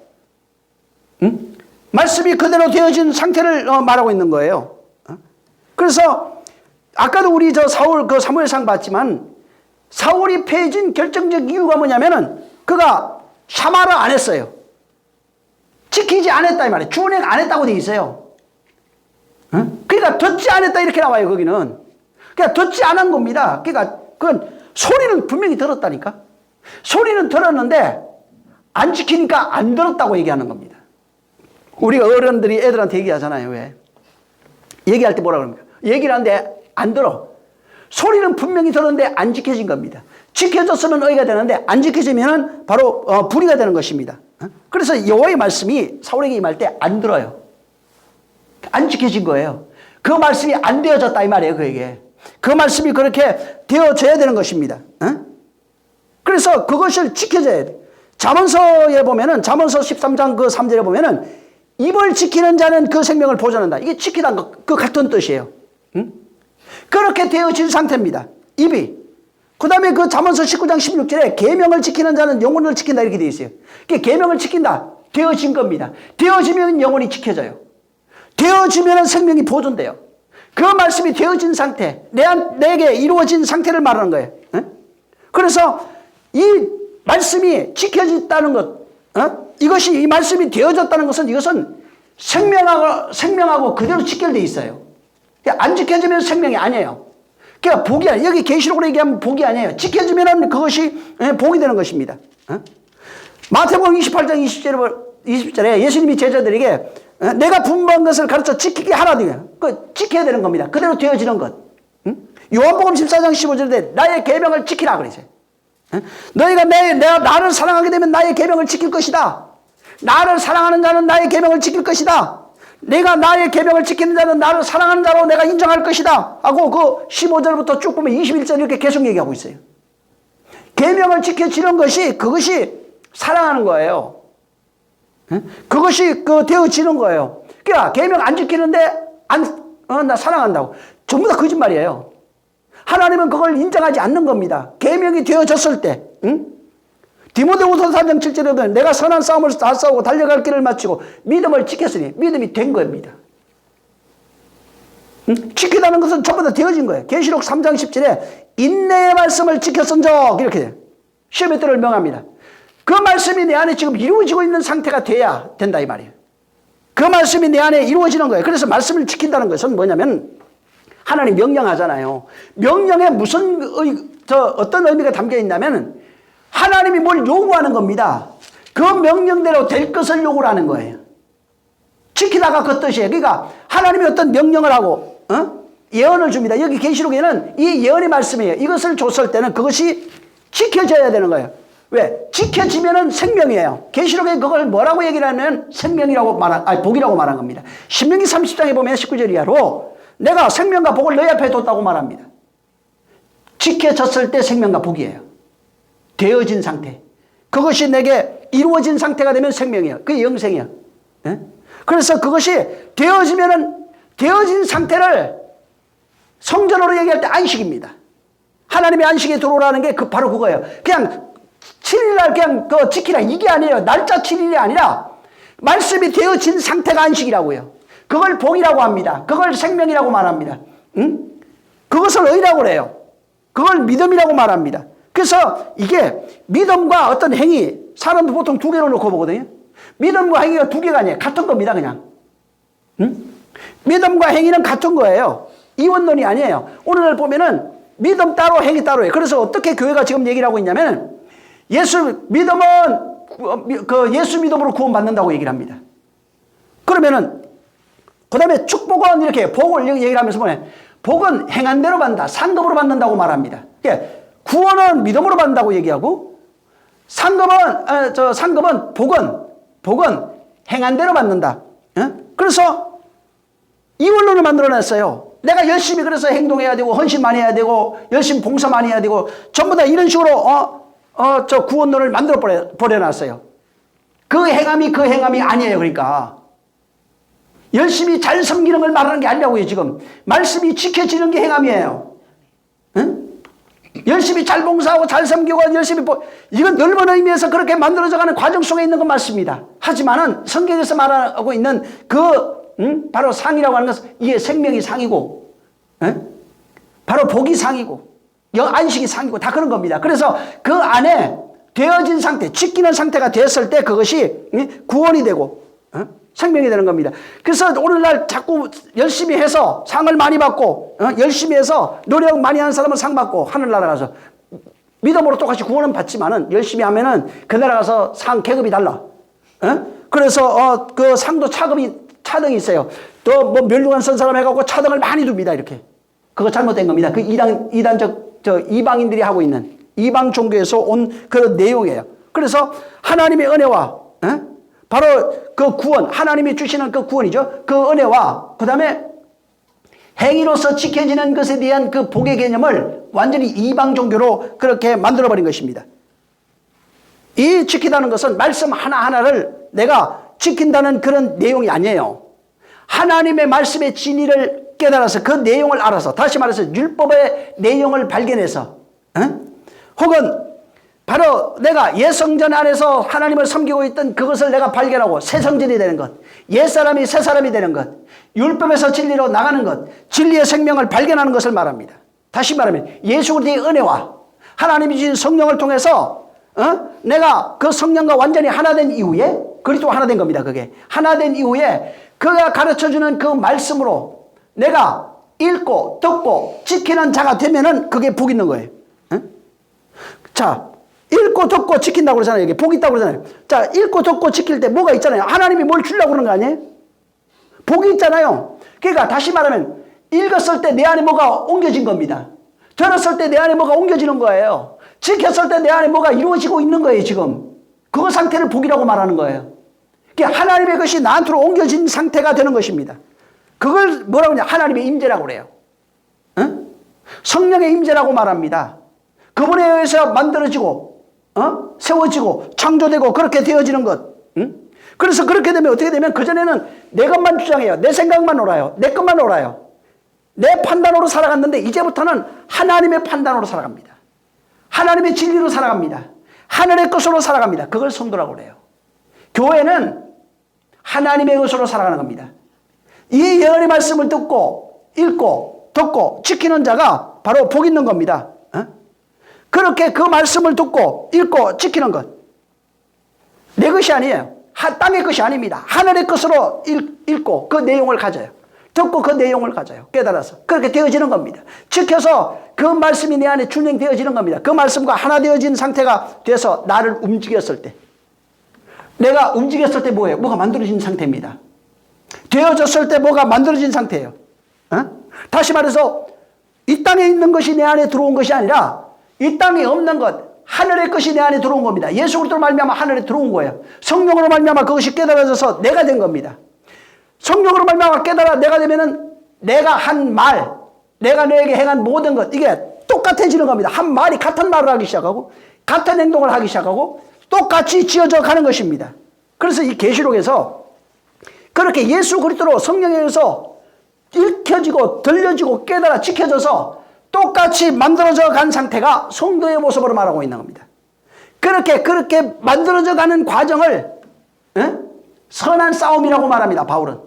말씀이 그대로 되어진 상태를 말하고 있는 거예요. 그래서 아까도 우리 사무엘상 봤지만 사울이 패해진 결정적 이유가 뭐냐면은 그가 샤마를 안 했어요. 지키지 않았다 이 말이에요. 준행 안 했다고 돼 있어요. 그러니까 듣지 않았다 이렇게 나와요. 거기는 그냥 듣지 않은 겁니다. 그러니까 그건 소리는 분명히 들었다니까. 소리는 들었는데 안 지키니까 안 들었다고 얘기하는 겁니다. 우리가 어른들이 애들한테 얘기하잖아요. 왜? 얘기할 때 뭐라 그럽니까? 얘기를 하는데 안 들어. 소리는 분명히 들었는데 안 지켜진 겁니다. 지켜졌으면 의가 되는데 안 지켜지면 바로 불의가 되는 것입니다. 그래서 여호와의 말씀이 사울에게 임할 때 안 들어요. 안 지켜진 거예요. 그 말씀이 안 되어졌다 이 말이에요. 그에게 그 말씀이 그렇게 되어져야 되는 것입니다. 그래서 그것을 지켜져야 돼. 잠언서에 보면은 잠언서 13장 3절에 보면은 입을 지키는 자는 그 생명을 보존한다. 이게 지키다는 그 같은 뜻이에요. 그렇게 되어진 상태입니다. 입이. 그 다음에 그 잠언서 19장 16절에 계명을 지키는 자는 영혼을 지킨다 이렇게 되어 있어요. 계명을 지킨다. 되어진 겁니다. 되어지면 영혼이 지켜져요. 되어지면 생명이 보존돼요. 그 말씀이 되어진 상태, 내게 이루어진 상태를 말하는 거예요. 그래서 이 말씀이 지켜졌다는 것, 이것이 이 말씀이 되어졌다는 것은 이것은 생명하고 그대로 직결되어 있어요. 안 지켜지면 생명이 아니에요. 그러니까 복이 아니에요. 여기 계시록으로 얘기하면 복이 아니에요. 지켜지면 그것이 복이 되는 것입니다. 마태복음 28장 20절에 예수님이 제자들에게 내가 분부한 것을 가르쳐 지키게 하라고요. 지켜야 되는 겁니다. 그대로 되어지는 것. 요한복음 14장 15절에 나의 계명을 지키라 그러세요. 너희가 나를 사랑하게 되면 나의 계명을 지킬 것이다. 나를 사랑하는 자는 나의 계명을 지킬 것이다. 내가 나의 계명을 지키는 자는 나를 사랑하는 자로 내가 인정할 것이다 하고 그 15절부터 쭉 보면 21절 이렇게 계속 얘기하고 있어요. 계명을 지켜지는 것이 그것이 사랑하는 거예요. 그것이 되어지는 거예요. 그러니까 계명 안 지키는데 나 사랑한다고 전부 다 거짓말이에요. 하나님은 그걸 인정하지 않는 겁니다. 계명이 되어졌을 때 디모데후서 4장 7절에 보면 내가 선한 싸움을 다 싸우고 달려갈 길을 마치고 믿음을 지켰으니 믿음이 된 겁니다. 지키다는 것은 전부 다 되어진 거예요. 계시록 3장 10절에 인내의 말씀을 지켰은적 이렇게 돼요. 시험의 때를 명합니다. 그 말씀이 내 안에 지금 이루어지고 있는 상태가 돼야 된다 이 말이에요. 그 말씀이 내 안에 이루어지는 거예요. 그래서 말씀을 지킨다는 것은 뭐냐면 하나님 명령하잖아요. 명령에 무슨 어떤 의미가 담겨 있냐면 하나님이 뭘 요구하는 겁니다. 그 명령대로 될 것을 요구를 하는 거예요. 지키다가 그 뜻이에요. 그러니까 하나님이 어떤 명령을 하고 예언을 줍니다. 여기 계시록에는 이 예언의 말씀이에요. 이것을 줬을 때는 그것이 지켜져야 되는 거예요. 왜? 지켜지면은 생명이에요. 계시록에 그걸 뭐라고 얘기를 하면 생명이라고 복이라고 말한 겁니다. 신명기 30장에 보면 19절 이하로 내가 생명과 복을 너희 앞에 뒀다고 말합니다. 지켜졌을 때 생명과 복이에요. 되어진 상태. 그것이 내게 이루어진 상태가 되면 생명이에요. 그게 영생이에요. 예? 그래서 그것이 되어진 상태를 성전으로 얘기할 때 안식입니다. 하나님의 안식에 들어오라는 게 바로 그거예요. 그냥 7일날 그냥 지키라 이게 아니에요. 날짜 7일이 아니라 말씀이 되어진 상태가 안식이라고요. 그걸 복이라고 합니다. 그걸 생명이라고 말합니다. 그것을 의라고 그래요. 그걸 믿음이라고 말합니다. 그래서 이게 믿음과 어떤 행위, 사람도 보통 두 개로 놓고 보거든요. 믿음과 행위가 두 개가 아니에요. 같은 겁니다, 그냥. 믿음과 행위는 같은 거예요. 이원론이 아니에요. 오늘날 보면은 믿음 따로 행위 따로예요. 그래서 어떻게 교회가 지금 얘기를 하고 있냐면 예수 믿음으로 구원받는다고 얘기를 합니다. 그러면은 그 다음에 축복은 이렇게 복을 얘기를 하면서 뭐냐. 복은 행한 대로 받는다. 상급으로 받는다고 말합니다. 구원은 믿음으로 받는다고 얘기하고 상급은 복은 행한 대로 받는다. 그래서 이원론을 만들어냈어요. 내가 열심히 그래서 행동해야 되고 헌신 많이 해야 되고 열심히 봉사 많이 해야 되고 전부 다 이런 식으로 저 구원론을 만들어 버려놨어요. 그 행함이 아니에요. 그러니까 열심히 잘 섬기는 걸 말하는 게 아니라고요. 지금 말씀이 지켜지는 게 행함이에요. 응? 열심히 잘 봉사하고 잘 섬기고 열심히 이건 넓은 의미에서 그렇게 만들어져가는 과정 속에 있는 건 맞습니다. 하지만은 성경에서 말하고 있는 바로 상이라고 하는 것은 이게 생명이 상이고, 바로 복이 상이고, 안식이 상이고 다 그런 겁니다. 그래서 그 안에 되어진 상태, 지키는 상태가 됐을 때 그것이 구원이 되고 생명이 되는 겁니다. 그래서 오늘날 자꾸 열심히 해서 상을 많이 받고 열심히 해서 노력 많이 하는 사람은 상 받고 하늘나라 가서 믿음으로 똑같이 구원은 받지만은 열심히 하면은 그 나라 가서 상 계급이 달라. 그래서 그 상도 차등이 있어요. 또 뭐 멸류관 쓴 사람 해갖고 차등을 많이 둡니다. 이렇게. 그거 잘못된 겁니다. 그 이단적 이방인들이 하고 있는 이방 종교에서 온 그런 내용이에요. 그래서 하나님의 은혜와 바로 그 구원, 하나님이 주시는 그 구원이죠. 그 은혜와 그 다음에 행위로서 지켜지는 것에 대한 그 복의 개념을 완전히 이방 종교로 그렇게 만들어버린 것입니다. 이 지키다는 것은 말씀 하나하나를 내가 지킨다는 그런 내용이 아니에요. 하나님의 말씀의 진리를 깨달아서 그 내용을 알아서, 다시 말해서 율법의 내용을 발견해서 혹은 바로 내가 옛성전 안에서 하나님을 섬기고 있던 그것을 내가 발견하고 새 성전이 되는 것, 옛사람이 새 사람이 되는 것, 율법에서 진리로 나가는 것, 진리의 생명을 발견하는 것을 말합니다. 다시 말하면 예수 그리스도의 은혜와 하나님이 주신 성령을 통해서 내가 그 성령과 완전히 하나 된 이후에, 그리스도가 하나 된 겁니다. 그게 하나 된 이후에 그가 가르쳐주는 그 말씀으로 내가 읽고 듣고 지키는 자가 되면은 그게 복 있는 거예요. 자, 읽고 듣고 지킨다고 그러잖아요. 이게 복 있다고 그러잖아요. 자, 읽고 듣고 지킬 때 뭐가 있잖아요. 하나님이 뭘 주려고 그러는 거 아니에요? 복이 있잖아요. 그러니까 다시 말하면 읽었을 때 내 안에 뭐가 옮겨진 겁니다. 들었을 때 내 안에 뭐가 옮겨지는 거예요. 지켰을 때 내 안에 뭐가 이루어지고 있는 거예요. 지금 그 상태를 복이라고 말하는 거예요. 그러니까 하나님의 것이 나한테로 옮겨진 상태가 되는 것입니다. 그걸 뭐라고 하냐, 하나님의 임재라고 그래요. 성령의 임재라고 말합니다. 그분에 의해서 만들어지고 세워지고 창조되고 그렇게 되어지는 것. 그래서 그렇게 되면 어떻게 되면 그전에는 내 것만 주장해요. 내 생각만 옳아요. 내 것만 옳아요. 내 판단으로 살아갔는데 이제부터는 하나님의 판단으로 살아갑니다. 하나님의 진리로 살아갑니다. 하늘의 것으로 살아갑니다. 그걸 성도라고 그래요. 교회는 하나님의 것으로 살아가는 겁니다. 이 예언의 말씀을 듣고 읽고 듣고 지키는 자가 바로 복 있는 겁니다. 그렇게 그 말씀을 듣고 읽고 지키는 것, 내 것이 아니에요. 땅의 것이 아닙니다. 하늘의 것으로 읽고 그 내용을 가져요. 듣고 그 내용을 가져요. 깨달아서 그렇게 되어지는 겁니다. 지켜서 그 말씀이 내 안에 준행되어지는 겁니다. 그 말씀과 하나 되어진 상태가 돼서 나를 움직였을 때, 내가 움직였을 때 뭐예요? 뭐가 만들어진 상태입니다. 되어졌을 때 뭐가 만들어진 상태예요. 다시 말해서 이 땅에 있는 것이 내 안에 들어온 것이 아니라 이 땅에 없는 것, 하늘의 것이 내 안에 들어온 겁니다. 예수 그리스도로 말미암아 하늘에 들어온 거예요. 성령으로 말미암아 그것이 깨달아져서 내가 된 겁니다. 성령으로 말미암아 깨달아 내가 되면은 내가 한 말, 내가 너에게 행한 모든 것, 이게 똑같아지는 겁니다. 한 말이 같은 말을 하기 시작하고 같은 행동을 하기 시작하고 똑같이 지어져 가는 것입니다. 그래서 이 계시록에서 그렇게 예수 그리스도로 성령에 의해서 읽혀지고 들려지고 깨달아 지켜져서 똑같이 만들어져 간 상태가 성도의 모습으로 말하고 있는 겁니다. 그렇게 만들어져 가는 과정을 선한 싸움이라고 말합니다. 바울은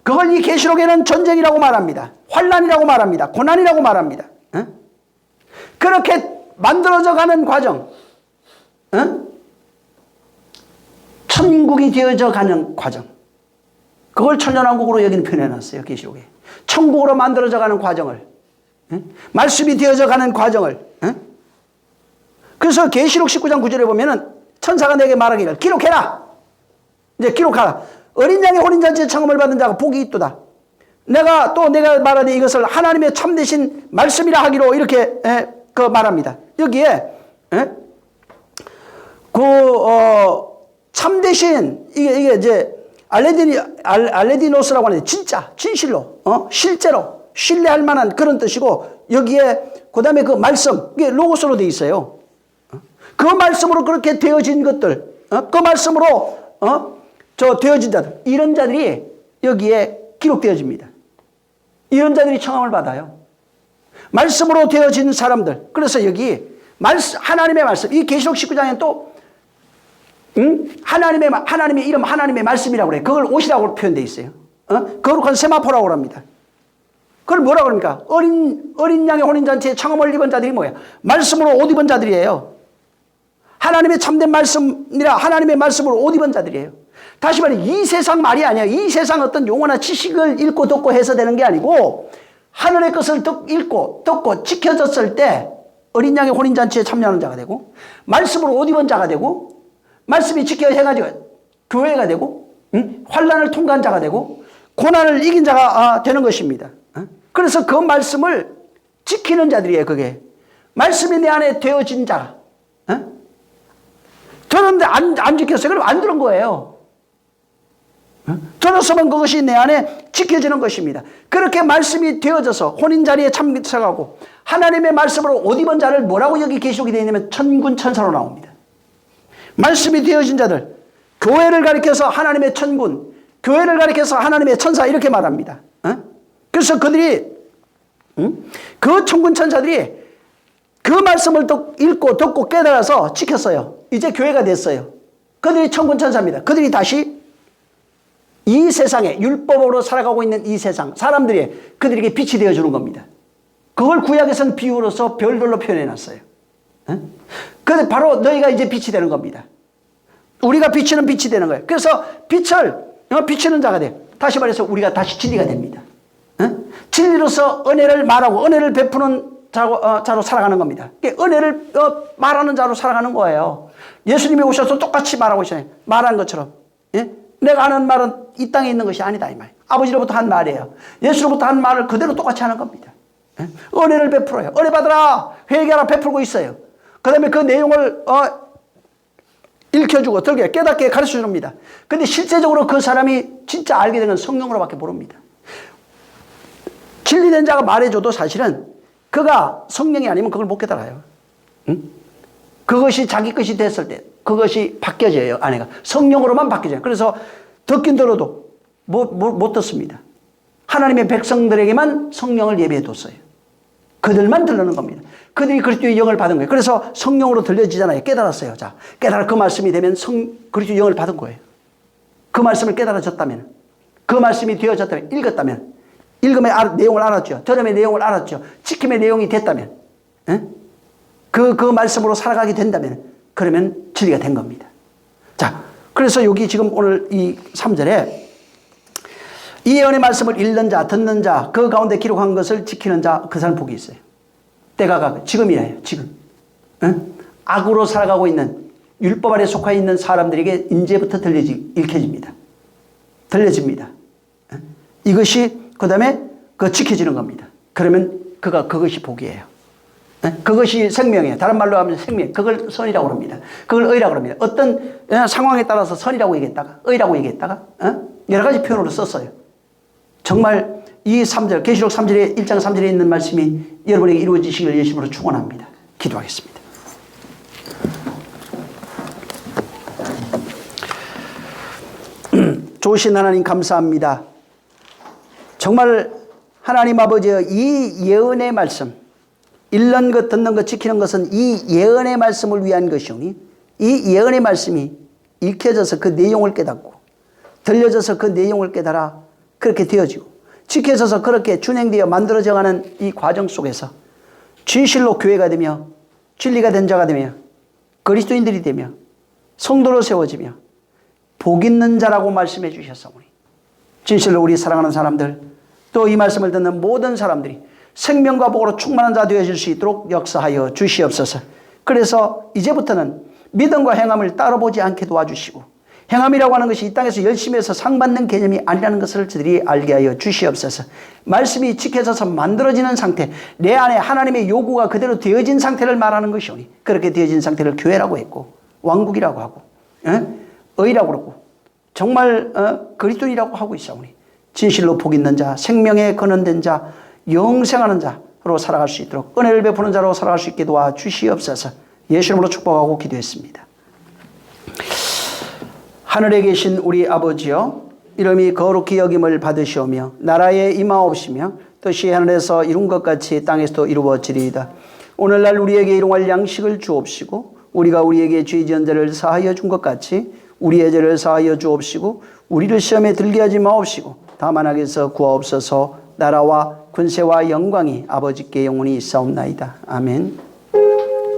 그걸 이 계시록에는 전쟁이라고 말합니다. 환난이라고 말합니다. 고난이라고 말합니다. 그렇게 만들어져 가는 과정, 천국이 되어져 가는 과정, 그걸 천년왕국으로 여기는 표현해놨어요. 계시록에 천국으로 만들어져 가는 과정을, 말씀이 되어져 가는 과정을. 그래서 계시록 19장 9절에 보면은 천사가 내게 말하기를 기록해라. 이제 기록하라. 어린 양의 혼인잔치에 청음을 받은 자가 복이 있도다. 내가 말하되 이것을 하나님의 참되신 말씀이라 하기로 이렇게 말합니다. 여기에 참되신 이게 이제 알레디노스라고 하는데 진짜 진실로 실제로 신뢰할 만한 그런 뜻이고, 여기에 그 다음에 그 말씀, 이게 로고스로 되어 있어요. 그 말씀으로 그렇게 되어진 것들, 그 말씀으로 되어진 자들, 이런 자들이 여기에 기록되어집니다. 이런 자들이 청함을 받아요. 말씀으로 되어진 사람들. 그래서 여기 하나님의 말씀, 이 계시록 19장에 또 하나님의 이름, 하나님의 말씀이라고 그래요. 그걸 옷이라고 표현되어 있어요. 거룩한 세마포라고 합니다. 그걸 뭐라고 그럽니까? 어린 양의 혼인잔치에 청함을 입은 자들이 뭐예요? 말씀으로 옷 입은 자들이에요. 하나님의 참된 말씀이라 하나님의 말씀으로 옷 입은 자들이에요. 다시 말해, 이 세상 말이 아니에요. 이 세상 어떤 용어나 지식을 읽고 듣고 해서 되는 게 아니고, 하늘의 것을 읽고 듣고 지켜졌을 때 어린 양의 혼인잔치에 참여하는 자가 되고, 말씀으로 옷 입은 자가 되고, 말씀이 지켜 해가지고 교회가 되고, 환난을 통과한 자가 되고, 고난을 이긴 자가 되는 것입니다. 그래서 그 말씀을 지키는 자들이에요. 그게 말씀이 내 안에 되어진 자. 들었는데 안 지켰어요. 그럼 안 들은 거예요. 들었으면 그것이 내 안에 지켜지는 것입니다. 그렇게 말씀이 되어져서 혼인자리에 참석하고 하나님의 말씀으로 옷 입은 자를 뭐라고 여기 계시록이 되어 있냐면 천군 천사로 나옵니다. 말씀이 되어진 자들, 교회를 가리켜서 하나님의 천군, 교회를 가리켜서 하나님의 천사 이렇게 말합니다. 그래서 그들이 그 천군 천사들이 그 말씀을 또 읽고 듣고 깨달아서 지켰어요. 이제 교회가 됐어요. 그들이 천군 천사입니다. 그들이 다시 이 세상에 율법으로 살아가고 있는 이 세상 사람들이 그들에게 빛이 되어주는 겁니다. 그걸 구약에서는 비유로서 별들로 표현해놨어요. 그런데 바로 너희가 이제 빛이 되는 겁니다. 우리가 비치는 빛이 되는 거예요. 그래서 빛을 비치는 자가 돼요. 다시 말해서 우리가 다시 진리가 됩니다. 진리로서 은혜를 말하고 은혜를 베푸는 자로 살아가는 겁니다. 은혜를 말하는 자로 살아가는 거예요. 예수님이 오셔서 똑같이 말하고 있어요. 말한 것처럼. 예? 내가 하는 말은 이 땅에 있는 것이 아니다 이 말이에요. 아버지로부터 한 말이에요. 예수로부터 한 말을 그대로 똑같이 하는 겁니다. 예? 은혜를 베풀어요. 은혜 받으라, 회개하라 베풀고 있어요. 그 다음에 그 내용을 읽혀주고 들게 깨닫게 가르쳐줍니다. 근데 실제적으로 그 사람이 진짜 알게 되는 성령으로밖에 모릅니다. 진리된 자가 말해줘도 사실은 그가 성령이 아니면 그걸 못 깨달아요. 그것이 자기 것이 됐을 때 그것이 바뀌어져요. 아내가 성령으로만 바뀌어져요. 그래서 듣긴 들어도 못 듣습니다. 하나님의 백성들에게만 성령을 예비해 뒀어요. 그들만 들르는 겁니다. 그들이 그리스도의 영을 받은 거예요. 그래서 성령으로 들려지잖아요. 깨달았어요. 자, 깨달아 그 말씀이 되면 그리스도의 영을 받은 거예요. 그 말씀을 깨달아졌다면, 그 말씀이 되어졌다면, 읽었다면, 읽음의 내용을 알았죠. 들음의 내용을 알았죠. 지킴의 내용이 됐다면, 그 말씀으로 살아가게 된다면, 그러면 진리가 된 겁니다. 자, 그래서 여기 지금 오늘 이 3절에 이 예언의 말씀을 읽는 자, 듣는 자, 그 가운데 기록한 것을 지키는 자, 그 사람 복이 있어요. 때가 가고, 지금이에요, 지금. 악으로 살아가고 있는, 율법 아래 속하 있는 사람들에게 이제부터 읽혀집니다. 들려집니다. 이것이, 그 다음에 그 지켜지는 겁니다. 그러면 그것이 복이에요. 그것이 생명이에요. 다른 말로 하면 생명. 그걸 선이라고 합니다. 그걸 의라고 합니다. 어떤 상황에 따라서 선이라고 얘기했다가, 의라고 얘기했다가, 여러 가지 표현으로 썼어요. 정말 이 3절, 계시록 3절에 1장 3절에 있는 말씀이 여러분에게 이루어지시기를 예수님으로 축원합니다. 기도하겠습니다. 좋으신 하나님 감사합니다. 정말 하나님 아버지의 이 예언의 말씀, 읽는 것, 듣는 것, 지키는 것은 이 예언의 말씀을 위한 것이오니 이 예언의 말씀이 읽혀져서 그 내용을 깨닫고 들려져서 그 내용을 깨달아 그렇게 되어지고 지켜져서 그렇게 준행되어 만들어져가는 이 과정 속에서 진실로 교회가 되며 진리가 된 자가 되며 그리스도인들이 되며 성도로 세워지며 복 있는 자라고 말씀해 주셨사오니 진실로 우리 사랑하는 사람들 또 이 말씀을 듣는 모든 사람들이 생명과 복으로 충만한 자 되어질 수 있도록 역사하여 주시옵소서. 그래서 이제부터는 믿음과 행함을 따로 보지 않게 도와주시고 행함이라고 하는 것이 이 땅에서 열심히 해서 상 받는 개념이 아니라는 것을 저들이 알게 하여 주시옵소서. 말씀이 지켜져서 만들어지는 상태, 내 안에 하나님의 요구가 그대로 되어진 상태를 말하는 것이오니 그렇게 되어진 상태를 교회라고 했고 왕국이라고 하고 의라고 그러고 정말 그리스도인이라고 하고 있사오니 진실로 복 있는 자, 생명에 근원된 자, 영생하는 자로 살아갈 수 있도록 은혜를 베푸는 자로 살아갈 수 있게 도와주시옵소서. 예수 이름으로 축복하고 기도했습니다. 하늘에 계신 우리 아버지여, 이름이 거룩히 여김을 받으시오며 나라에 임하옵시며 뜻이 하늘에서 이룬 것 같이 땅에서도 이루어지리이다. 오늘날 우리에게 일용할 양식을 주옵시고 우리가 우리에게 죄 지은 자를 사하여 준 것 같이 우리의 죄를 사하여 주옵시고 우리를 시험에 들게 하지 마옵시고 다만 악에서 구하옵소서. 나라와 권세와 영광이 아버지께 영원히 있사옵나이다. 아멘.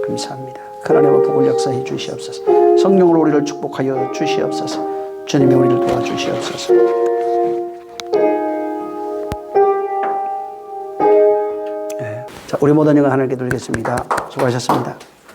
감사합니다. 하나님의 복을 역사해 주시옵소서. 성령으로 우리를 축복하여 주시옵소서. 주님이 우리를 도와주시옵소서. 자, 우리 모든 영광 하나님께 돌리겠습니다. 수고하셨습니다.